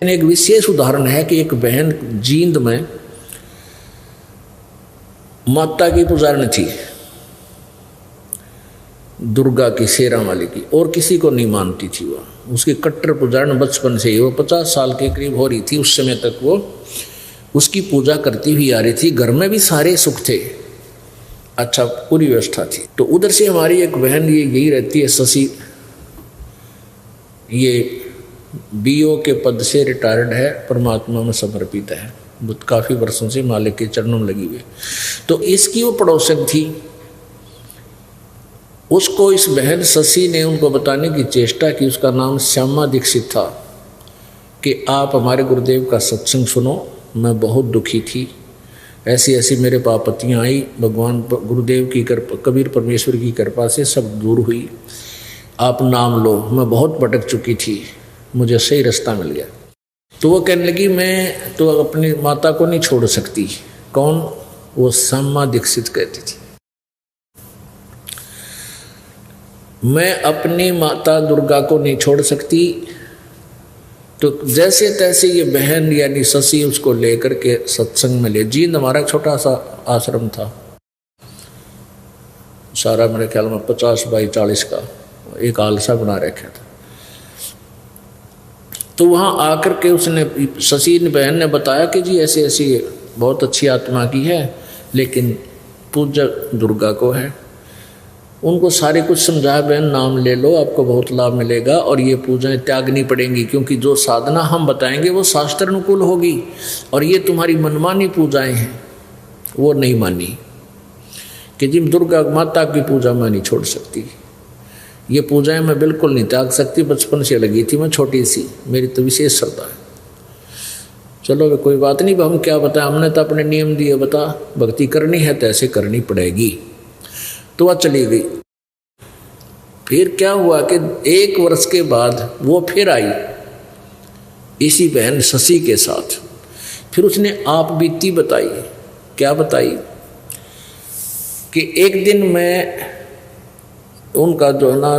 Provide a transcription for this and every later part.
एक विशेष उदाहरण है कि एक बहन जींद में माता की पुजारन थी, दुर्गा की, शेरा वाली की, और किसी को नहीं मानती थी। वह उसकी कट्टर पुजारन बचपन से ही, वो 50 साल के करीब हो रही थी उस समय तक वो उसकी पूजा करती हुई आ रही थी। घर में भी सारे सुख थे, अच्छा पूरी व्यवस्था थी। तो उधर से हमारी एक बहन ये यही रहती है, शशि, ये बीओ के पद से रिटायर्ड है, परमात्मा में समर्पित है, काफ़ी वर्षों से मालिक के चरणों में लगी हुई। तो इसकी वो पड़ोसन थी, उसको इस बहन शशि ने उनको बताने की चेष्टा की, उसका नाम श्यामा दीक्षित था, कि आप हमारे गुरुदेव का सत्संग सुनो। मैं बहुत दुखी थी, ऐसी ऐसी मेरे पास आपत्तियाँ आई, भगवान गुरुदेव की कृपा, कबीर परमेश्वर की कृपा से सब दूर हुई, आप नाम लो। मैं बहुत भटक चुकी थी, मुझे सही रास्ता मिल गया। तो वो कहने लगी, मैं तो अपनी माता को नहीं छोड़ सकती। कौन? वो श्यामा दीक्षित कहती थी, मैं अपनी माता दुर्गा को नहीं छोड़ सकती। तो जैसे तैसे ये बहन यानी शशि उसको लेकर के सत्संग में ले। जींद हमारा छोटा सा आश्रम था, सारा मेरे ख्याल में 50 बाई 40 का एक आलसा बना रखा था। तो वहाँ आकर के उसने, शशि बहन ने बताया कि जी ऐसे ऐसी बहुत अच्छी आत्मा की है, लेकिन पूजा दुर्गा को है। उनको सारे कुछ समझाया, बहन नाम ले लो, आपको बहुत लाभ मिलेगा, और ये पूजाएं त्यागनी पड़ेंगी, क्योंकि जो साधना हम बताएंगे वो शास्त्र अनुकूल होगी, और ये तुम्हारी मनमानी पूजाएं हैं। वो नहीं मानी कि जी दुर्गा माता की पूजा मैं नहीं छोड़ सकती, ये पूजाएं मैं बिल्कुल नहीं त्याग सकती, बचपन से लगी थी मैं छोटी सी, मेरी तो विशेष श्रद्धा है। चलो कोई बात नहीं, हम क्या बताएं, हमने तो अपने नियम दिए, बता भक्ति करनी है तो ऐसे करनी पड़ेगी। तो वह चली गई। फिर क्या हुआ कि 1 वर्ष के बाद वो फिर आई इसी बहन शशि के साथ। फिर उसने आप बीती बताई। क्या बताई कि एक दिन मैं उनका जो है ना,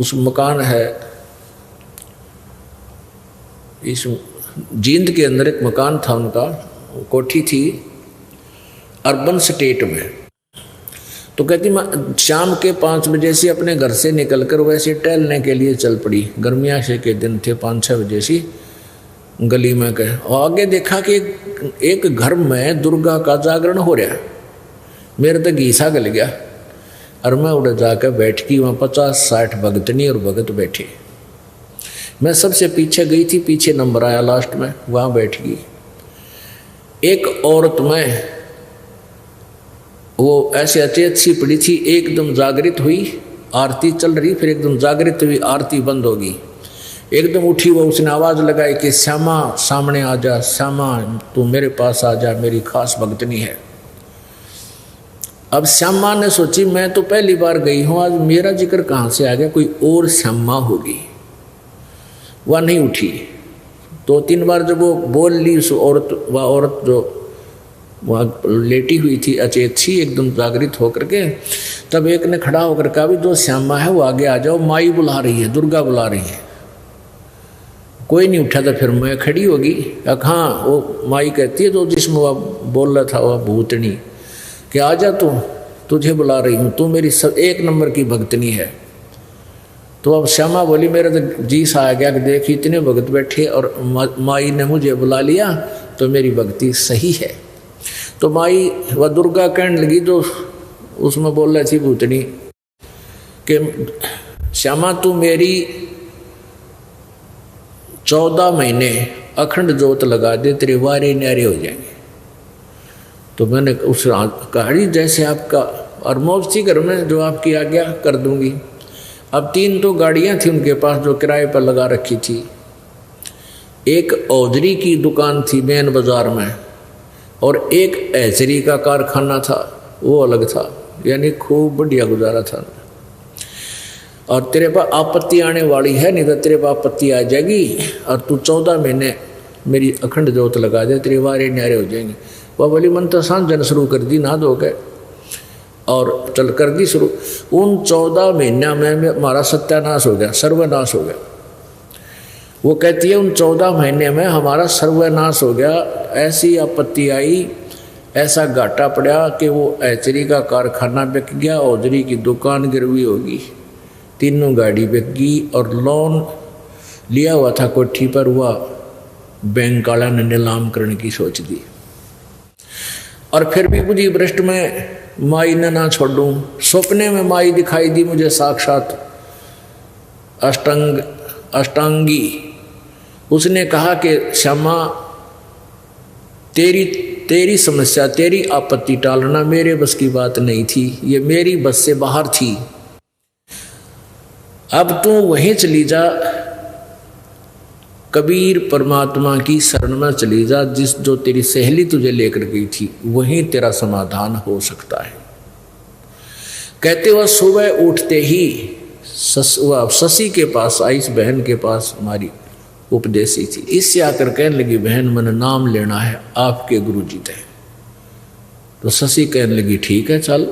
उस मकान है, इस जींद के अंदर एक मकान था उनका, कोठी थी अर्बन स्टेट में। तो कहती मैं शाम के 5 बजे से अपने घर से निकलकर वैसे टहलने के लिए चल पड़ी। गर्मियाँ से के दिन थे, 5-6 बजे से गली में गए, और आगे देखा कि एक घर में दुर्गा का जागरण हो रहा है। मेरे तो घीसा गल गया, और मैं उड़ जाकर बैठ गई। वहाँ 50-60 भगतनी और भगत बैठे। मैं सबसे पीछे गई थी, पीछे नंबर आया लास्ट में, वहाँ बैठ गई। एक औरत में वो ऐसे अचेत सी पड़ी थी, एकदम जागृत हुई, आरती चल रही, फिर एकदम जागृत हुई, आरती बंद होगी, एकदम उठी वो, उसने आवाज़ लगाई कि श्यामा सामने आ जा, श्यामा तू मेरे पास आ जा, मेरी खास भगतनी है। अब श्यामा ने सोची मैं तो पहली बार गई हूँ, आज मेरा जिक्र कहाँ से आ गया, कोई और श्यामा होगी। वह नहीं उठी। 2-3 बार जब वो बोल ली उस औरत, वह औरत जो वहाँ लेटी हुई थी अचेत सी एकदम जागृत होकर के, तब एक ने खड़ा होकर कहा भी जो श्यामा है वो आगे आ जाओ, माई बुला रही है, दुर्गा बुला रही है। कोई नहीं उठा। था फिर मैं खड़ी होगी, हाँ वो माई कहती है जो जिसमें वह बोल रहा था वह भूतनी, कि आ जा तू, तुझे बुला रही हूँ, तू मेरी सब 1 नंबर की भगतनी है। तो अब श्यामा बोली मेरा तो जी सा आ गया कि देख इतने भगत बैठे और माई ने मुझे बुला लिया, तो मेरी भक्ति सही है। तो माई वह दुर्गा कहने लगी जो उसमें बोल रही थी भूतनी, कि श्यामा तू मेरी 14 महीने अखंड जोत लगा दे, तेरे वारे न्यारे हो जाएंगे। तो मैंने उस कहा जैसे आपका, और मौज थी घर में, जो आपकी आज्ञा कर दूंगी। अब 3 तो गाड़ियां थी उनके पास जो किराए पर लगा रखी थी। एक औजरी की दुकान थी मेन बाजार में, और एक ऐचरी का कारखाना था, वो अलग था, यानी खूब बढ़िया गुजारा था। और तेरे पास आपत्ति आने वाली है, नहीं तो तेरे पास आपत्ति आ जाएगी, और तू 14 महीने मेरी अखंड जोत लगा दे, तेरे वारे न्यारे हो जाएंगे। वह बोली मन तो सांझन शुरू कर दी, ना धो गए, और चल कर दी शुरू। उन 14 महीना में हमारा सत्यानाश हो गया, सर्वनाश हो गया। वो कहती है उन 14 महीने में हमारा सर्वनाश हो गया, ऐसी आपत्ति आई, ऐसा घाटा पड़ा कि वो ऐचरी का कारखाना बिक गया, औजरी की दुकान गिरवी होगी, तीनों गाड़ी बिक गई, और लोन लिया हुआ था कोठी पर, हुआ बैंक वाला ने नीलाम करने की सोच दी। और फिर भी बुद्धि भ्रष्ट में माई ने ना छोड़ूं, सपने में माई दिखाई दी मुझे साक्षात अष्टांगी। उसने कहा कि श्यामा तेरी समस्या, तेरी आपत्ति टालना मेरे बस की बात नहीं थी, ये मेरी बस से बाहर थी। अब तू वहीं चली जा, कबीर परमात्मा की शरण में चली जा, जो तेरी सहेली तुझे लेकर गई थी, वहीं तेरा समाधान हो सकता है। कहते हुए सुबह उठते ही शशि के पास आई, इस बहन के पास हमारी उपदेशी थी। इससे आकर कहने लगी, बहन मैंने नाम लेना है, आपके गुरुजी थे। तो शशि कहने लगी ठीक है चल।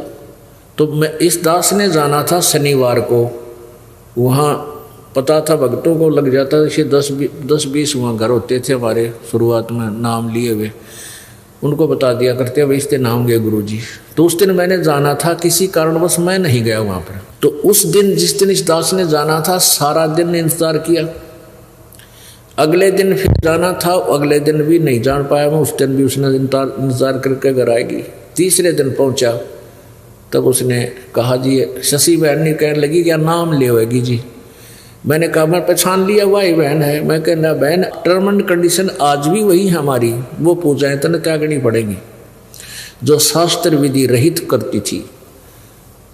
तो मैं इस दास ने जाना था शनिवार को, वहाँ पता था भक्तों को लग जाता था, 10-20 वहाँ घर होते थे हमारे शुरुआत में नाम लिए हुए, उनको बता दिया करते भाई इसके नाम गए गुरुजी। तो उस दिन मैंने जाना था, किसी कारणवश मैं नहीं गया वहाँ पर। तो उस दिन जिस दिन इस दास ने जाना था, सारा दिन इंतजार किया। अगले दिन फिर जाना था, अगले दिन भी नहीं जान पाया मैं, उस दिन भी उसने इंतजार करके घर आएगी। तीसरे दिन पहुंचा, तब उसने कहा जी, शशि बहन ने कहने लगी क्या नाम ले होगी जी। मैंने कहा मैं पहचान लिया वही बहन है। मैं कहना बहन टर्म एंड कंडीशन आज भी वही है हमारी, वो पूजाएं तने त्यागनी पड़ेगी जो शास्त्र विधि रहित करती थी।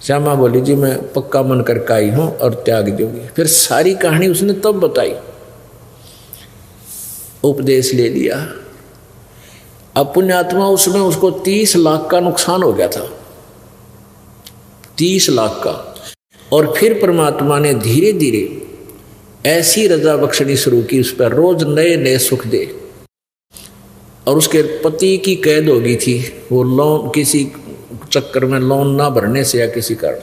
श्यामा बोली जी मैं पक्का मन करके आई हूँ और त्याग दूंगी। फिर सारी कहानी उसने तब बताई, उपदेश ले लिया। अब पुण्यात्मा उसमें उसको 30 लाख का नुकसान हो गया था, 30 लाख का। और फिर परमात्मा ने धीरे धीरे ऐसी रजा बख्शनी शुरू की, उस पर रोज नए नए सुख दे। और उसके पति की कैद हो गई थी, वो लोन किसी चक्कर में लोन ना भरने से या किसी कारण,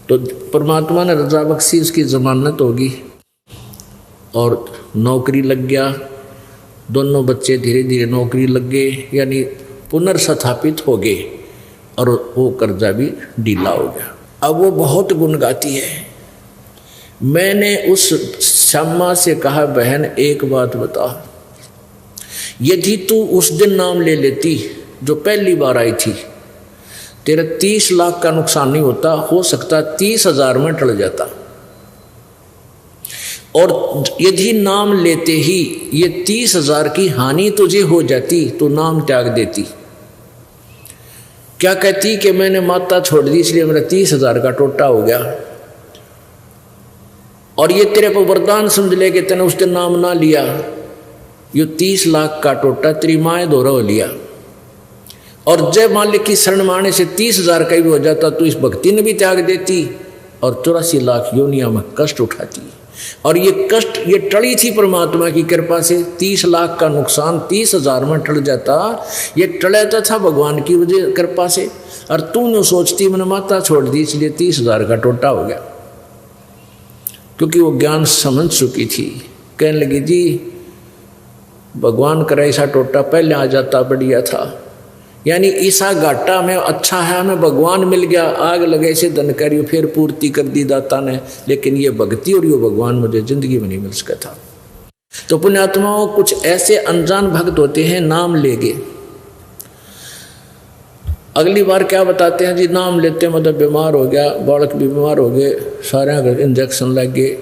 तो परमात्मा ने रजा बख्शी, उसकी जमानत होगी और नौकरी लग गया। दोनों बच्चे धीरे धीरे नौकरी लग गए, यानी पुनर्स्थापित हो गए, और वो कर्जा भी ढीला हो गया। अब वो बहुत गुण गाती है। मैंने उस श्यामा से कहा बहन एक बात बता, यदि तू उस दिन नाम ले लेती जो पहली बार आई थी, तेरा 30 लाख का नुकसान नहीं होता, हो सकता 30,000 में टल जाता। और यदि नाम लेते ही ये 30,000 की हानि तुझे हो जाती तो नाम त्याग देती। क्या कहती कि मैंने माता छोड़ दी इसलिए मेरा 30,000 का टोटा हो गया, और ये तेरे को वरदान समझ ले कि तेने उस दिन नाम ना लिया, ये 30 लाख का टोटा तेरी माए दोहरा हो लिया। और जय मालिक की शरण माने से 30,000 का भी हो जाता तो इस भक्ति ने भी त्याग देती और 84 लाख योनिया में कष्ट उठाती। और ये कष्ट ये टली थी परमात्मा की कृपा से। 30 लाख का नुकसान 30,000 में टल जाता, ये टलता था भगवान की वजह कृपा से। और तू न सोचती मैंने माता छोड़ दी इसलिए 30,000 का टोटा हो गया, क्योंकि वो ज्ञान समझ चुकी थी। कहने लगी जी भगवान करे ऐसा टोटा पहले आ जाता बढ़िया था, यानी ईसा घाटा में अच्छा है हमें भगवान मिल गया, आग लगे से धन करियो फिर पूर्ति कर दी दाता ने, लेकिन ये भक्ति और ये भगवान मुझे जिंदगी में नहीं मिल सका था। तो पुण्यात्माओं कुछ ऐसे अनजान भक्त होते हैं, नाम लेंगे, अगली बार क्या बताते हैं जी नाम लेते मतलब बीमार हो गया, बालक भी बीमार हो गए, सारे इंजेक्शन लग गए,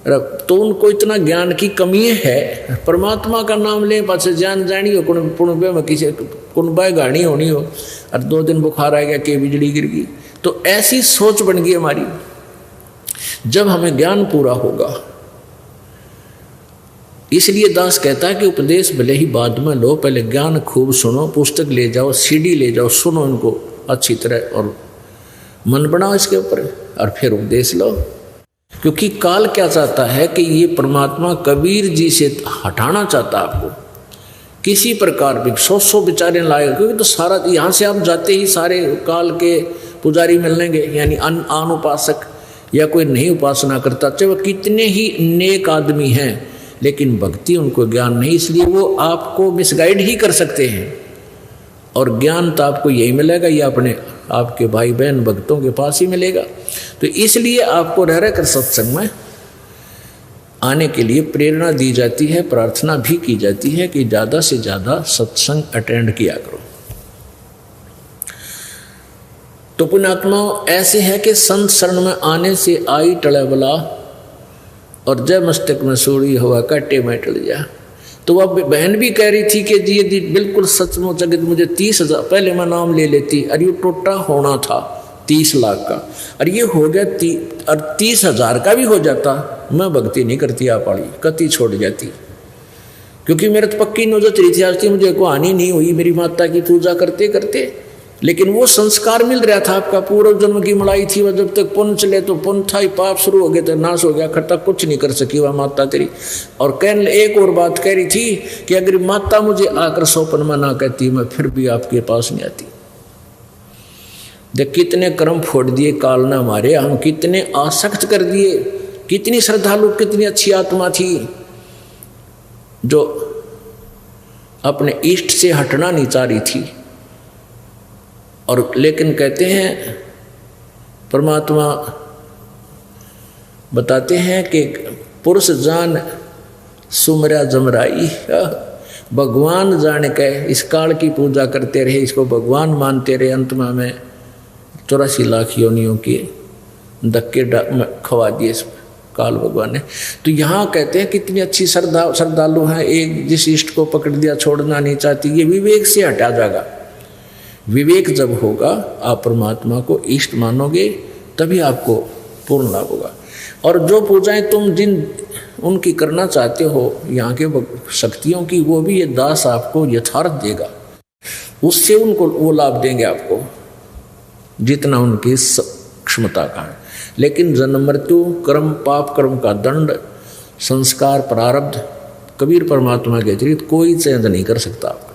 तो उनको इतना ज्ञान की कमी है। परमात्मा का नाम ले पास जान जानी हो कुणबे में किसी कुणबाई गाड़ी होनी हो और 2 दिन बुखार आ गया कि बिजली गिर गई, तो ऐसी सोच बन गई हमारी। जब हमें ज्ञान पूरा होगा, इसलिए दास कहता है कि उपदेश भले ही बाद में लो, पहले ज्ञान खूब सुनो, पुस्तक ले जाओ, सीडी ले जाओ, सुनो इनको अच्छी तरह और मन बनाओ इसके ऊपर और फिर उपदेश लो। क्योंकि काल क्या चाहता है कि ये परमात्मा कबीर जी से हटाना चाहता आपको किसी प्रकार भी। 100 बेचारे लाएगा, क्योंकि तो सारा यहाँ से आप जाते ही सारे काल के पुजारी मिलेंगे, यानी अनुपासक, या कोई नहीं उपासना करता, चाहे वह कितने ही नेक आदमी हैं, लेकिन भक्ति उनको ज्ञान नहीं, इसलिए वो आपको मिसगाइड ही कर सकते हैं। और ज्ञान तो आपको यही मिलेगा या अपने आपके भाई बहन भक्तों के पास ही मिलेगा। तो इसलिए आपको रह रह कर सत्संग में आने के लिए प्रेरणा दी जाती है, प्रार्थना भी की जाती है कि ज़्यादा से ज़्यादा सत्संग अटेंड किया करो। तो पुण्यात्माओं, ऐसे है कि संत शरण में आने से आई टले बला, और जय मस्तक में सोड़ी हुआ काटे में टल जा। तो वह बहन भी कह रही थी कि जी यदि बिल्कुल सचमुच अगर मुझे 30,000 पहले मैं नाम ले लेती, अरे ये टोटा होना था 30 लाख का, और ये हो गया 30,000 का भी हो जाता, मैं भक्ति नहीं करती आप वाली, कति छोड़ जाती। क्योंकि मेरे तो पक्की नौजत रही थी, आज तक मुझे को हानि नहीं हुई मेरी माता की पूजा करते करते, लेकिन वो संस्कार मिल रहा था, आपका पूर्व जन्म की मलाई थी, वह जब तक पुण्य चले तो पुण्य था ही, पाप शुरू हो गए तो नाश हो गया, खट्टा कुछ नहीं कर सकी वह माता तेरी। और एक और बात कह रही थी कि अगर माता मुझे आकर सौपन में ना कहती, मैं फिर भी आपके पास नहीं आती। देख कितने कर्म फोड़ दिए काल ने हमारे, हम कितने आसक्त कर दिए, कितनी श्रद्धालु, कितनी अच्छी आत्मा थी जो अपने इष्ट से हटना नहीं चाह रही थी। और लेकिन कहते हैं परमात्मा बताते हैं कि पुरुष जान सुमरा जमराई, भगवान जान के इस काल की पूजा करते रहे, इसको भगवान मानते रहे, अंत में हमें 84 लाख योनियों के धक्के खवा दिए काल भगवान ने। तो यहाँ कहते हैं कितनी अच्छी श्रद्धालु हैं, एक जिस इष्ट को पकड़ दिया छोड़ना नहीं चाहती, ये विवेक से हटा जाएगा। विवेक जब होगा, आप परमात्मा को इष्ट मानोगे, तभी आपको पूर्ण लाभ होगा। और जो पूजाएं तुम जिन उनकी करना चाहते हो यहाँ के शक्तियों की, वो भी ये दास आपको यथार्थ देगा, उससे उनको वो लाभ देंगे आपको जितना उनकी क्षमता का है। लेकिन जन्म मृत्यु, कर्म, पाप कर्म का दंड, संस्कार, प्रारब्ध कबीर परमात्मा के अतिरिक्त कोई चेंज नहीं कर सकता आपको।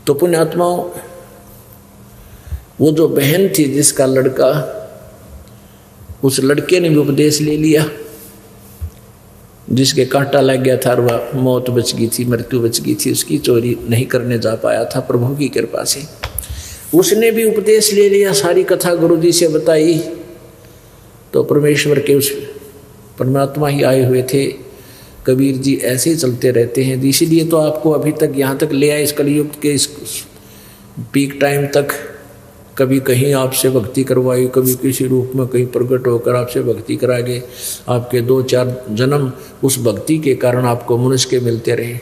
तो पुण्यात्माओं, वो जो बहन थी जिसका लड़का, उस लड़के ने भी उपदेश ले लिया, जिसके कांटा लग गया था और वह मौत बच गई थी, मृत्यु बच गई थी, उसकी चोरी नहीं करने जा पाया था प्रभु की कृपा से, उसने भी उपदेश ले लिया, सारी कथा गुरु जी से बताई। तो परमेश्वर के उस परमात्मा ही आए हुए थे, कबीर जी ऐसे ही चलते रहते हैं। इसीलिए तो आपको अभी तक यहाँ तक ले आए, इस कलयुग के इस पीक टाइम तक। कभी कहीं आपसे भक्ति करवाई, कभी किसी रूप में कहीं प्रकट होकर आपसे भक्ति करा गए। आपके 2-4 जन्म उस भक्ति के कारण आपको मनुष्य के मिलते रहे,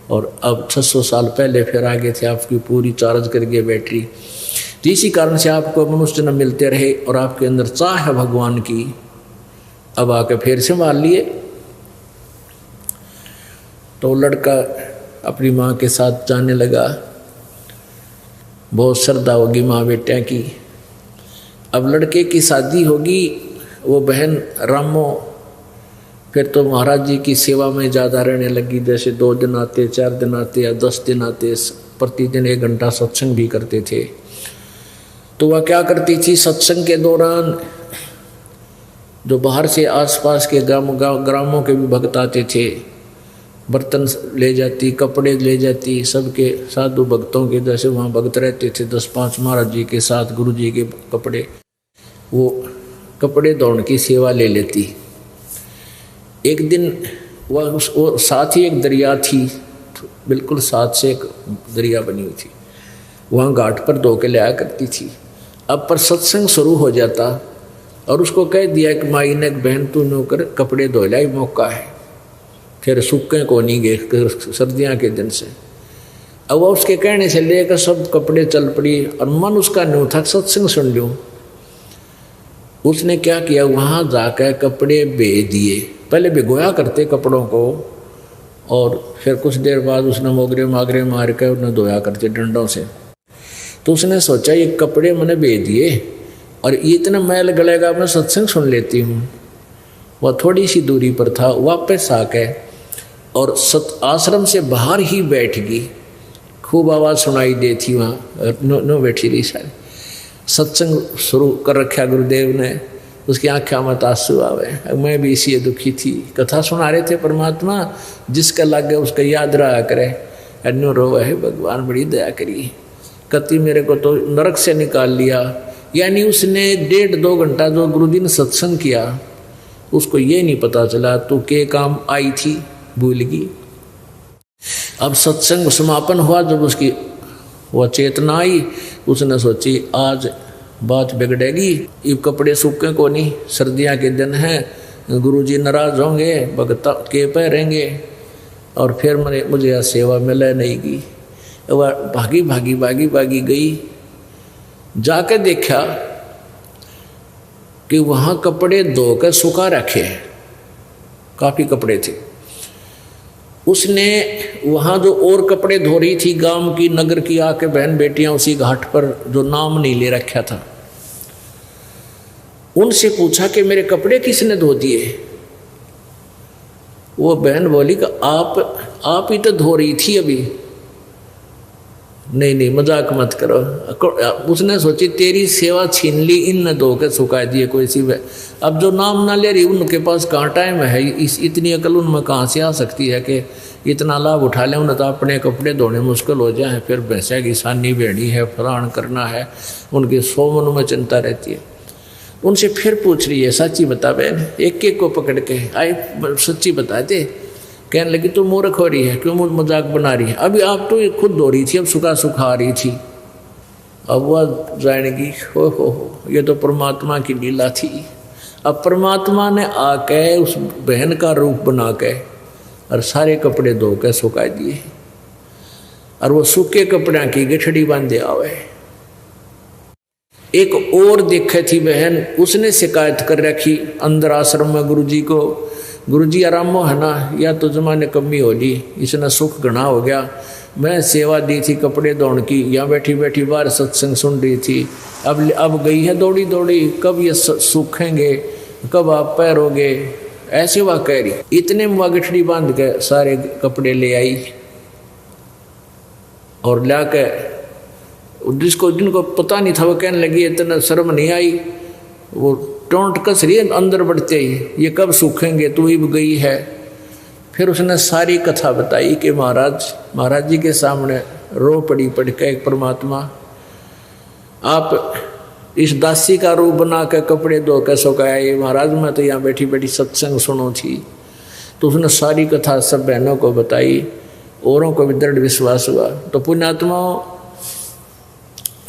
और अब 600 साल पहले फिर आगे थे आपकी पूरी चार्ज करके बैटरी। तो इसी कारण से आपको मनुष्य जन्म मिलते रहे, और आपके अंदर चाह है भगवान की, अब आके फिर से मान लिए। तो लड़का अपनी माँ के साथ जाने लगा, बहुत श्रद्धा होगी माँ बेटिया की। अब लड़के की शादी होगी, वो बहन रामो फिर तो महाराज जी की सेवा में ज़्यादा रहने लगी। जैसे 2 दिन आते, 4 दिन आते या 10 दिन आते, प्रतिदिन 1 घंटा सत्संग भी करते थे। तो वह क्या करती थी, सत्संग के दौरान जो बाहर से आसपास के ग्रामों के भी भक्त आते थे, बर्तन ले जाती, कपड़े ले जाती, सबके साधु भक्तों के जैसे वहाँ भक्त रहते थे 10-5 महाराज जी के साथ, गुरु जी के कपड़े, वो कपड़े धोने की सेवा ले लेती। एक दिन वो साथ ही एक दरिया थी, बिल्कुल साथ से एक दरिया बनी हुई थी, वहाँ घाट पर धो के लाया करती थी। अब पर सत्संग शुरू हो जाता और उसको कह दिया कि माई ने बहन तू नौकर कपड़े धो लाई, मौका है, फिर सूखे को नहीं गए सर्दियाँ के दिन से। अब वह उसके कहने से लेकर सब कपड़े चल पड़ी, और मन उसका न्यू था सत्संग सुन लूँ। उसने क्या किया, वहाँ जाकर कपड़े भेज दिए, पहले भिगोया करते कपड़ों को, और फिर कुछ देर बाद उसने मोगरे मागरे मार कर उन्हें धोया करते डंडों से। तो उसने सोचा ये कपड़े मैंने भेज दिए और ये इतना मैल गलेगा, मैं सत्संग सुन लेती हूँ। वह थोड़ी सी दूरी पर था, वापस आके और आश्रम से बाहर ही बैठ गई। खूब आवाज़ सुनाई देती वहाँ, नो बैठी रही सारी। सत्संग शुरू कर रखा गुरुदेव ने, उसकी आँखों में आंसू आवे। मैं भी इसी दुखी थी। कथा सुना रहे थे परमात्मा जिसका लग गया उसका याद रहा करे, अन्य रो है भगवान बड़ी दया करी। कति मेरे को तो नरक से निकाल लिया। यानी उसने 1.5-2 घंटा जो गुरुजी ने सत्संग किया उसको ये नहीं पता चला तू के काम आई थी, भूल गई। अब सत्संग समापन हुआ, जब उसकी वह चेतना आई, उसने सोची आज बात बिगड़ेगी। ये कपड़े सूखे को नहीं, सर्दियाँ के दिन हैं, गुरुजी नाराज होंगे, भगत के पहरेंगे और फिर मुझे यह सेवा मिले नहीं की। वह भागी गई। जाके देखा कि वहाँ कपड़े धोकर सुखा रखे हैं, काफ़ी कपड़े थे। उसने वहाँ जो और कपड़े धो रही थी गांव की नगर की आके बहन बेटियां उसी घाट पर जो नाम नहीं ले रखा था, उनसे पूछा कि मेरे कपड़े किसने धो दिए। वो बहन बोली कि आप ही तो धो रही थी अभी। नहीं मजाक मत करो। उसने सोची तेरी सेवा छीन ली, इन न धो के सुखा दिए कोई सी। अब जो नाम ना ले रही उनके पास कहाँ टाइम है, इतनी अकल उनमें कहाँ से आ सकती है कि इतना लाभ उठा लें। उन्हें तो अपने कपड़े धोने मुश्किल हो जाए, फिर भैंसा की सानी बेड़ी है, फलान करना है, उनके 100 मन में चिंता रहती है। उनसे फिर पूछ रही है सच्ची बता बहन, एक को पकड़ के आए सच्ची बता दे। कहने लगी तू मूर्ख हो रही है, क्यों मजाक बना रही है, अभी आप तो खुद धो रही थी, अब सुखा रही थी। अब वह जानेगी हो ये तो परमात्मा की लीला थी। अब परमात्मा ने आके उस बहन का रूप बना के और सारे कपड़े धो के सुखा दिए, और वो सूखे कपड़े की गठड़ी बांधे आवे। एक और देखे थी बहन, उसने शिकायत कर रखी अंदर आश्रम में गुरुजी को, गुरुजी आरामो है ना, या तो जमाने कमी हो ली, इसने सुख घना हो गया। मैं सेवा दी थी कपड़े धोने की, यहाँ बैठी बैठी बाहर सत्संग सुन रही थी, अब गई है दौड़ी दौड़ी, कब ये सूखेंगे, कब आप पैरोगे, ऐसे वह कह रही। इतने में वह गठड़ी बांध के सारे कपड़े ले आई और ला के जिनको पता नहीं था वो कहने लगी इतना शर्म नहीं आई, वो टोंट कस रही है अंदर बढ़ते ही, ये कब सूखेंगे, तू ही गई है। फिर उसने सारी कथा बताई कि महाराज जी के सामने रो पड़ के परमात्मा आप इस दासी का रूप बना के कपड़े धो के सुखाए, महाराज मैं तो यहाँ बैठी बैठी सत्संग सुनो थी। तो उसने सारी कथा सब बहनों को बताई, औरों को भी दृढ़ विश्वास हुआ। तो पुण्यात्मा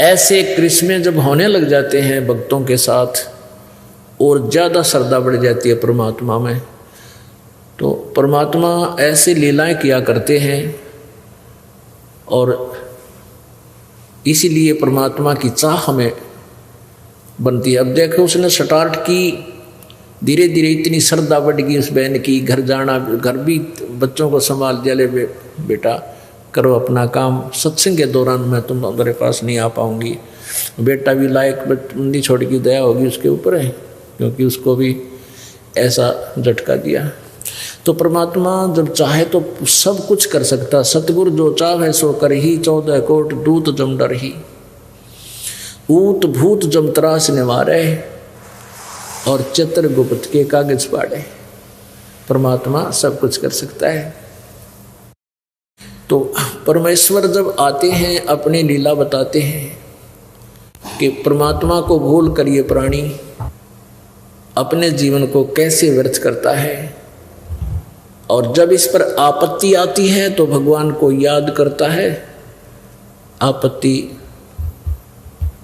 ऐसे क्रिस्में जब होने लग जाते हैं भक्तों के साथ और ज़्यादा श्रद्धा बढ़ जाती है परमात्मा में, तो परमात्मा ऐसी लीलाएं किया करते हैं और इसीलिए परमात्मा की चाह हमें बनती है। अब देखो उसने स्टार्ट की, धीरे धीरे इतनी श्रद्धा बढ़ गई उस बहन की, घर जाना, घर भी बच्चों को संभाल दिया, ले बेटा करो अपना काम, सत्संग के दौरान मैं तुम्हारे पास नहीं आ पाऊंगी। बेटा भी लायक बंदी छोड़ की दया होगी उसके ऊपर है, क्योंकि उसको भी ऐसा झटका दिया। तो परमात्मा जब चाहे तो सब कुछ कर सकता। सतगुरु जो चाहे सो कर ही, 14 कोट दूत जम डर ही, ऊत भूत जम त्रास निवारे और चित्रगुप्त के कागज पाड़े। परमात्मा सब कुछ कर सकता है। तो परमेश्वर जब आते हैं अपनी लीला बताते हैं कि परमात्मा को भूल कर ये प्राणी अपने जीवन को कैसे व्यर्थ करता है, और जब इस पर आपत्ति आती है तो भगवान को याद करता है, आपत्ति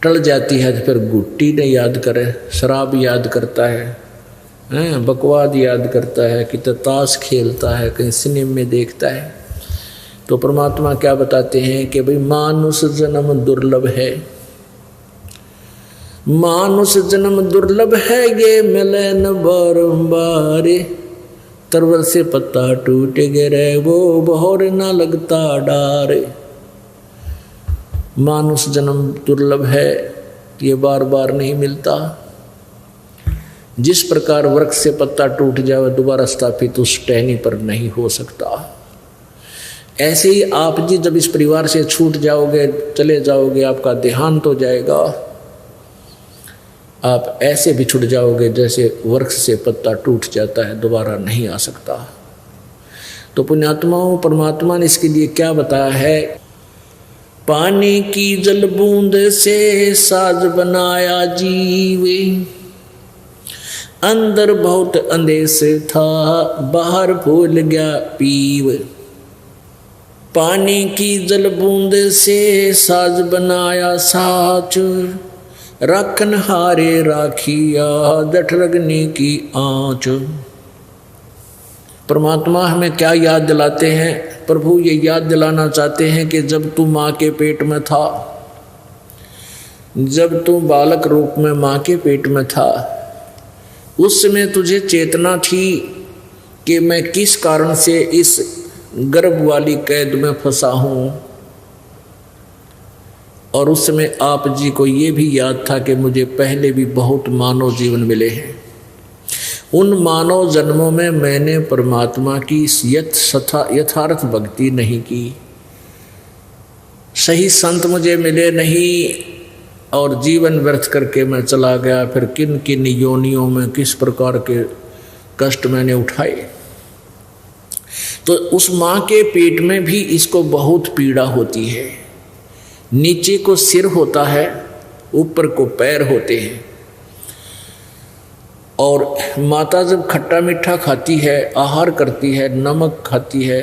टल जाती है तो फिर गुट्टी ने याद करे, शराब याद करता है, बकवाद याद करता है, कि ताश खेलता है, कहीं सिनेमा में देखता है। तो परमात्मा क्या बताते हैं कि भाई मानुष जन्म दुर्लभ है, मानुष जन्म दुर्लभ है, ये मिले न बारंबार, तरवर से पत्ता टूट गिरे वो बहोर न लगता डार। मानुष जन्म दुर्लभ है, ये बार बार नहीं मिलता। जिस प्रकार वृक्ष से पत्ता टूट जाए दोबारा स्थापित उस टहनी पर नहीं हो सकता, ऐसे ही आप जी जब इस परिवार से छूट जाओगे, चले जाओगे, आपका देहांत हो जाएगा, आप ऐसे बिछुड़ जाओगे जैसे वृक्ष से पत्ता टूट जाता है, दोबारा नहीं आ सकता। तो पुण्यात्माओं, परमात्मा ने इसके लिए क्या बताया है? पानी की जल बूंद से साज बनाया जीवे, अंदर बहुत अंदेश था, बाहर भूल गया पीव। पानी की जल बूंद से साज बनाया साच, राखन हारे राखिया जठ रगनी की आँच। परमात्मा हमें क्या याद दिलाते हैं? प्रभु ये याद दिलाना चाहते हैं कि जब तू माँ के पेट में था, जब तू बालक रूप में माँ के पेट में था, उस समय तुझे चेतना थी कि मैं किस कारण से इस गर्भ वाली कैद में फंसा हूँ। और उस समय आप जी को ये भी याद था कि मुझे पहले भी बहुत मानव जीवन मिले हैं। उन मानव जन्मों में मैंने परमात्मा की यथार्थ भक्ति नहीं की, सही संत मुझे मिले नहीं, और जीवन व्यर्थ करके मैं चला गया। फिर किन किन योनियों में किस प्रकार के कष्ट मैंने उठाए। तो उस माँ के पेट में भी इसको बहुत पीड़ा होती है। नीचे को सिर होता है, ऊपर को पैर होते हैं। और माता जब खट्टा मीठा खाती है, आहार करती है, नमक खाती है,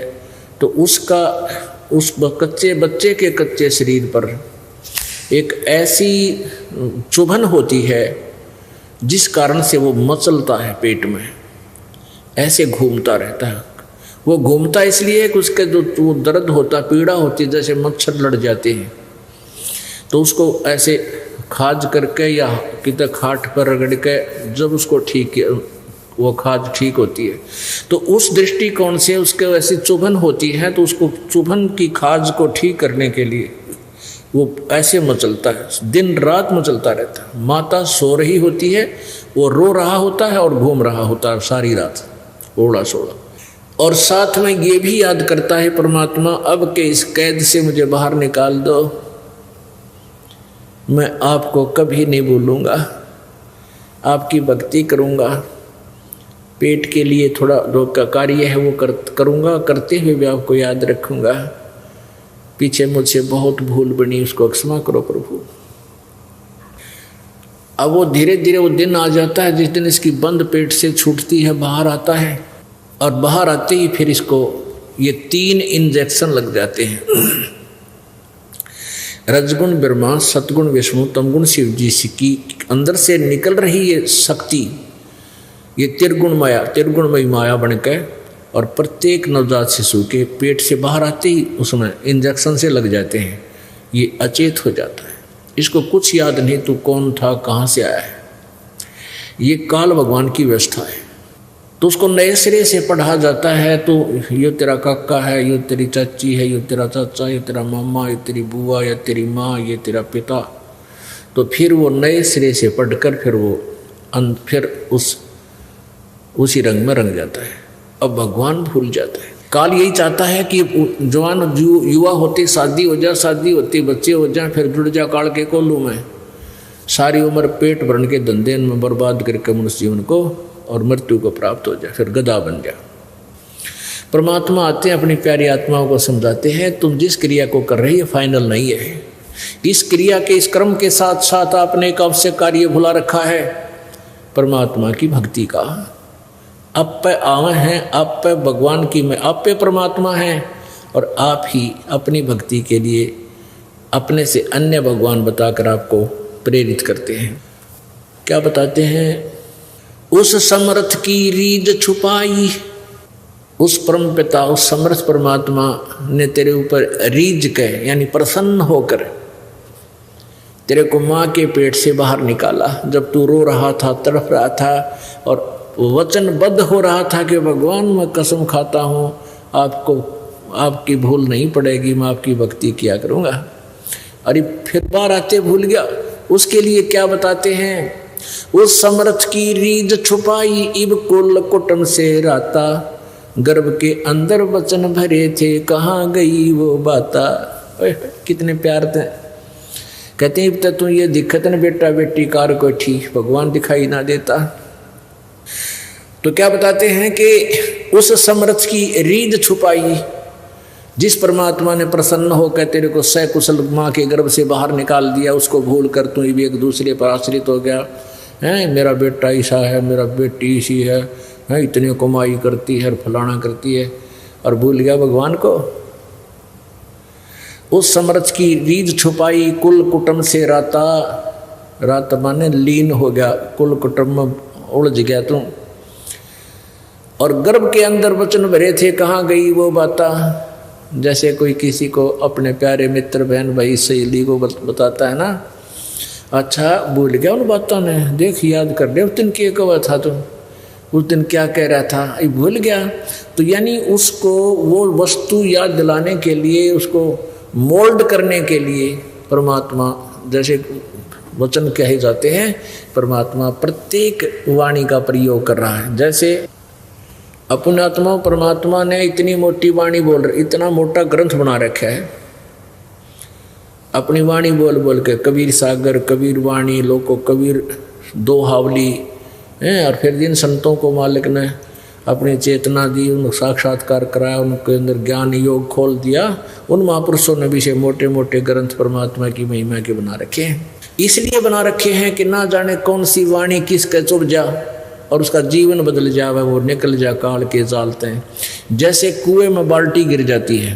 तो उसका उस कच्चे बच्चे के कच्चे शरीर पर एक ऐसी चुभन होती है जिस कारण से वो मचलता है, पेट में ऐसे घूमता रहता है। वो घूमता इसलिए कि उसके जो दर्द होता, पीड़ा होती, जैसे मच्छर लड़ जाते हैं, तो उसको ऐसे खाज करके या कितने खाट पर रगड़ के जब उसको ठीक, वो खाज ठीक होती है, तो उस दृष्टिकोण से उसके वैसी चुभन होती है, तो उसको चुभन की खाज को ठीक करने के लिए वो ऐसे मचलता है, दिन रात मचलता रहता है। माता सो रही होती है, वो रो रहा होता है और घूम रहा होता है सारी रात, ओड़ा सोड़ा। और साथ में ये भी याद करता है परमात्मा, अब के इस कैद से मुझे बाहर निकाल दो, मैं आपको कभी नहीं भूलूंगा, आपकी भक्ति करूंगा, पेट के लिए थोड़ा जो कार्य है वो करूंगा, करते हुए भी आपको याद रखूंगा। पीछे मुझसे बहुत भूल बनी, उसको क्षमा करो प्रभु। अब वो धीरे धीरे वो दिन आ जाता है जिस दिन इसकी बंद पेट से छूटती है, बाहर आता है, और बाहर आते ही फिर इसको ये 3 इंजेक्शन लग जाते हैं। रजगुण ब्रह्मा, सतगुण विष्णु, तमगुण शिव जी की अंदर से निकल रही ये शक्ति, ये त्रिगुणमयी माया बनकर, और प्रत्येक नवजात शिशु के पेट से बाहर आते ही उसमें इंजेक्शन से लग जाते हैं, ये अचेत हो जाता है। इसको कुछ याद नहीं तू कौन था, कहाँ से आया है। ये काल भगवान की व्यवस्था है। तो उसको नए सिरे से पढ़ा जाता है, तो ये तेरा काका है, ये तेरी चाची है, ये तेरा चाचा, ये तेरा मामा, ये तेरी बुआ, ये तेरी माँ, ये तेरा पिता। तो फिर वो नए सिरे से पढ़कर फिर उसी रंग में रंग जाता है। अब भगवान भूल जाता है। काल यही चाहता है कि जवान युवा होते शादी हो जाए, शादी होती बच्चे हो जाए, फिर जुड़ जा काल के कोलू में, सारी उम्र पेट भरने के धंधे में बर्बाद करके मनुष्य जीवन को और मृत्यु को प्राप्त हो जाए, फिर गधा बन जाए। परमात्मा आते हैं, अपनी प्यारी आत्माओं को समझाते हैं, तुम जिस क्रिया को कर रही है फाइनल नहीं है। इस क्रिया के, इस कर्म के साथ साथ आपने एक आवश्यक कार्य भुला रखा है, परमात्मा की भक्ति का। आप पे आवे हैं, आप पे भगवान की में, आप पे परमात्मा हैं, और आप ही अपनी भक्ति के लिए अपने से अन्य भगवान बताकर आपको प्रेरित करते हैं। क्या बताते हैं? उस समर्थ की रीझ छुपाई, उस परम पिता, उस समर्थ परमात्मा ने तेरे ऊपर रीझ के यानी प्रसन्न होकर तेरे को माँ के पेट से बाहर निकाला, जब तू रो रहा था, तड़प रहा था और वचनबद्ध हो रहा था कि भगवान मैं कसम खाता हूँ आपको, आपकी भूल नहीं पड़ेगी, मैं आपकी भक्ति किया करूँगा। अरे फिर बार आते भूल गया। उसके लिए क्या बताते हैं? उस समर्थ की रीझ छुपाई, इब कुल कुटुंब से राता, गर्भ के अंदर वचन भरे थे, कहाँ गई वो बाता। कितने प्यार थे। कहते हैं तब तू ये दिक्कत न बेटा बेटी कार को ठीक भगवान दिखाई ना देता। तो क्या बताते हैं कि उस समरथ की रीढ़ छुपाई जिस परमात्मा ने प्रसन्न होकर तेरे को सकुशल माँ के गर्भ से बाहर निकाल दिया, उसको भूल कर तू भी एक दूसरे पर आश्रित हो गया है। मेरा बेटा ऐसा है, मेरा बेटी ऐसी है, इतनी कमाई करती है, फलाना करती है, और भूल गया भगवान को। उस समरथ की रीढ़ छुपाई कुल कुटुंब से राता, रात माने लीन हो गया, कुल कुटुंब में उलझ गया तू। और गर्भ के अंदर वचन भरे थे, कहाँ गई वो बाता। जैसे कोई किसी को अपने प्यारे मित्र बहन भाई सहेली को बताता है ना, अच्छा भूल गया उन बातों ने, देख याद कर ले उस दिन क्या कहा था, तुम उस दिन क्या कह रहा था, ये भूल गया। तो यानी उसको वो वस्तु याद दिलाने के लिए, उसको मोल्ड करने के लिए परमात्मा, जैसे वचन कहे जाते हैं, परमात्मा प्रत्येक वाणी का प्रयोग कर रहा है। जैसे अपने आत्मा परमात्मा ने इतनी मोटी वाणी बोल रही, इतना मोटा ग्रंथ बना रखा है, अपनी वाणी बोल बोल के, कबीर सागर, कबीर वाणी, लोको कबीर दो हावली हैं। और फिर जिन संतों को मालिक ने अपनी चेतना दी, उन साक्षात्कार कराया, उनके अंदर ज्ञान योग खोल दिया, उन महापुरुषों ने भी से मोटे मोटे ग्रंथ परमात्मा की महिमा के बना रखे हैं। इसलिए बना रखे हैं कि ना जाने कौन सी वाणी किसके चुभ जा और उसका जीवन बदल जावे, वो निकल जा काल के जालते हैं। जैसे कुएं में बाल्टी गिर जाती है,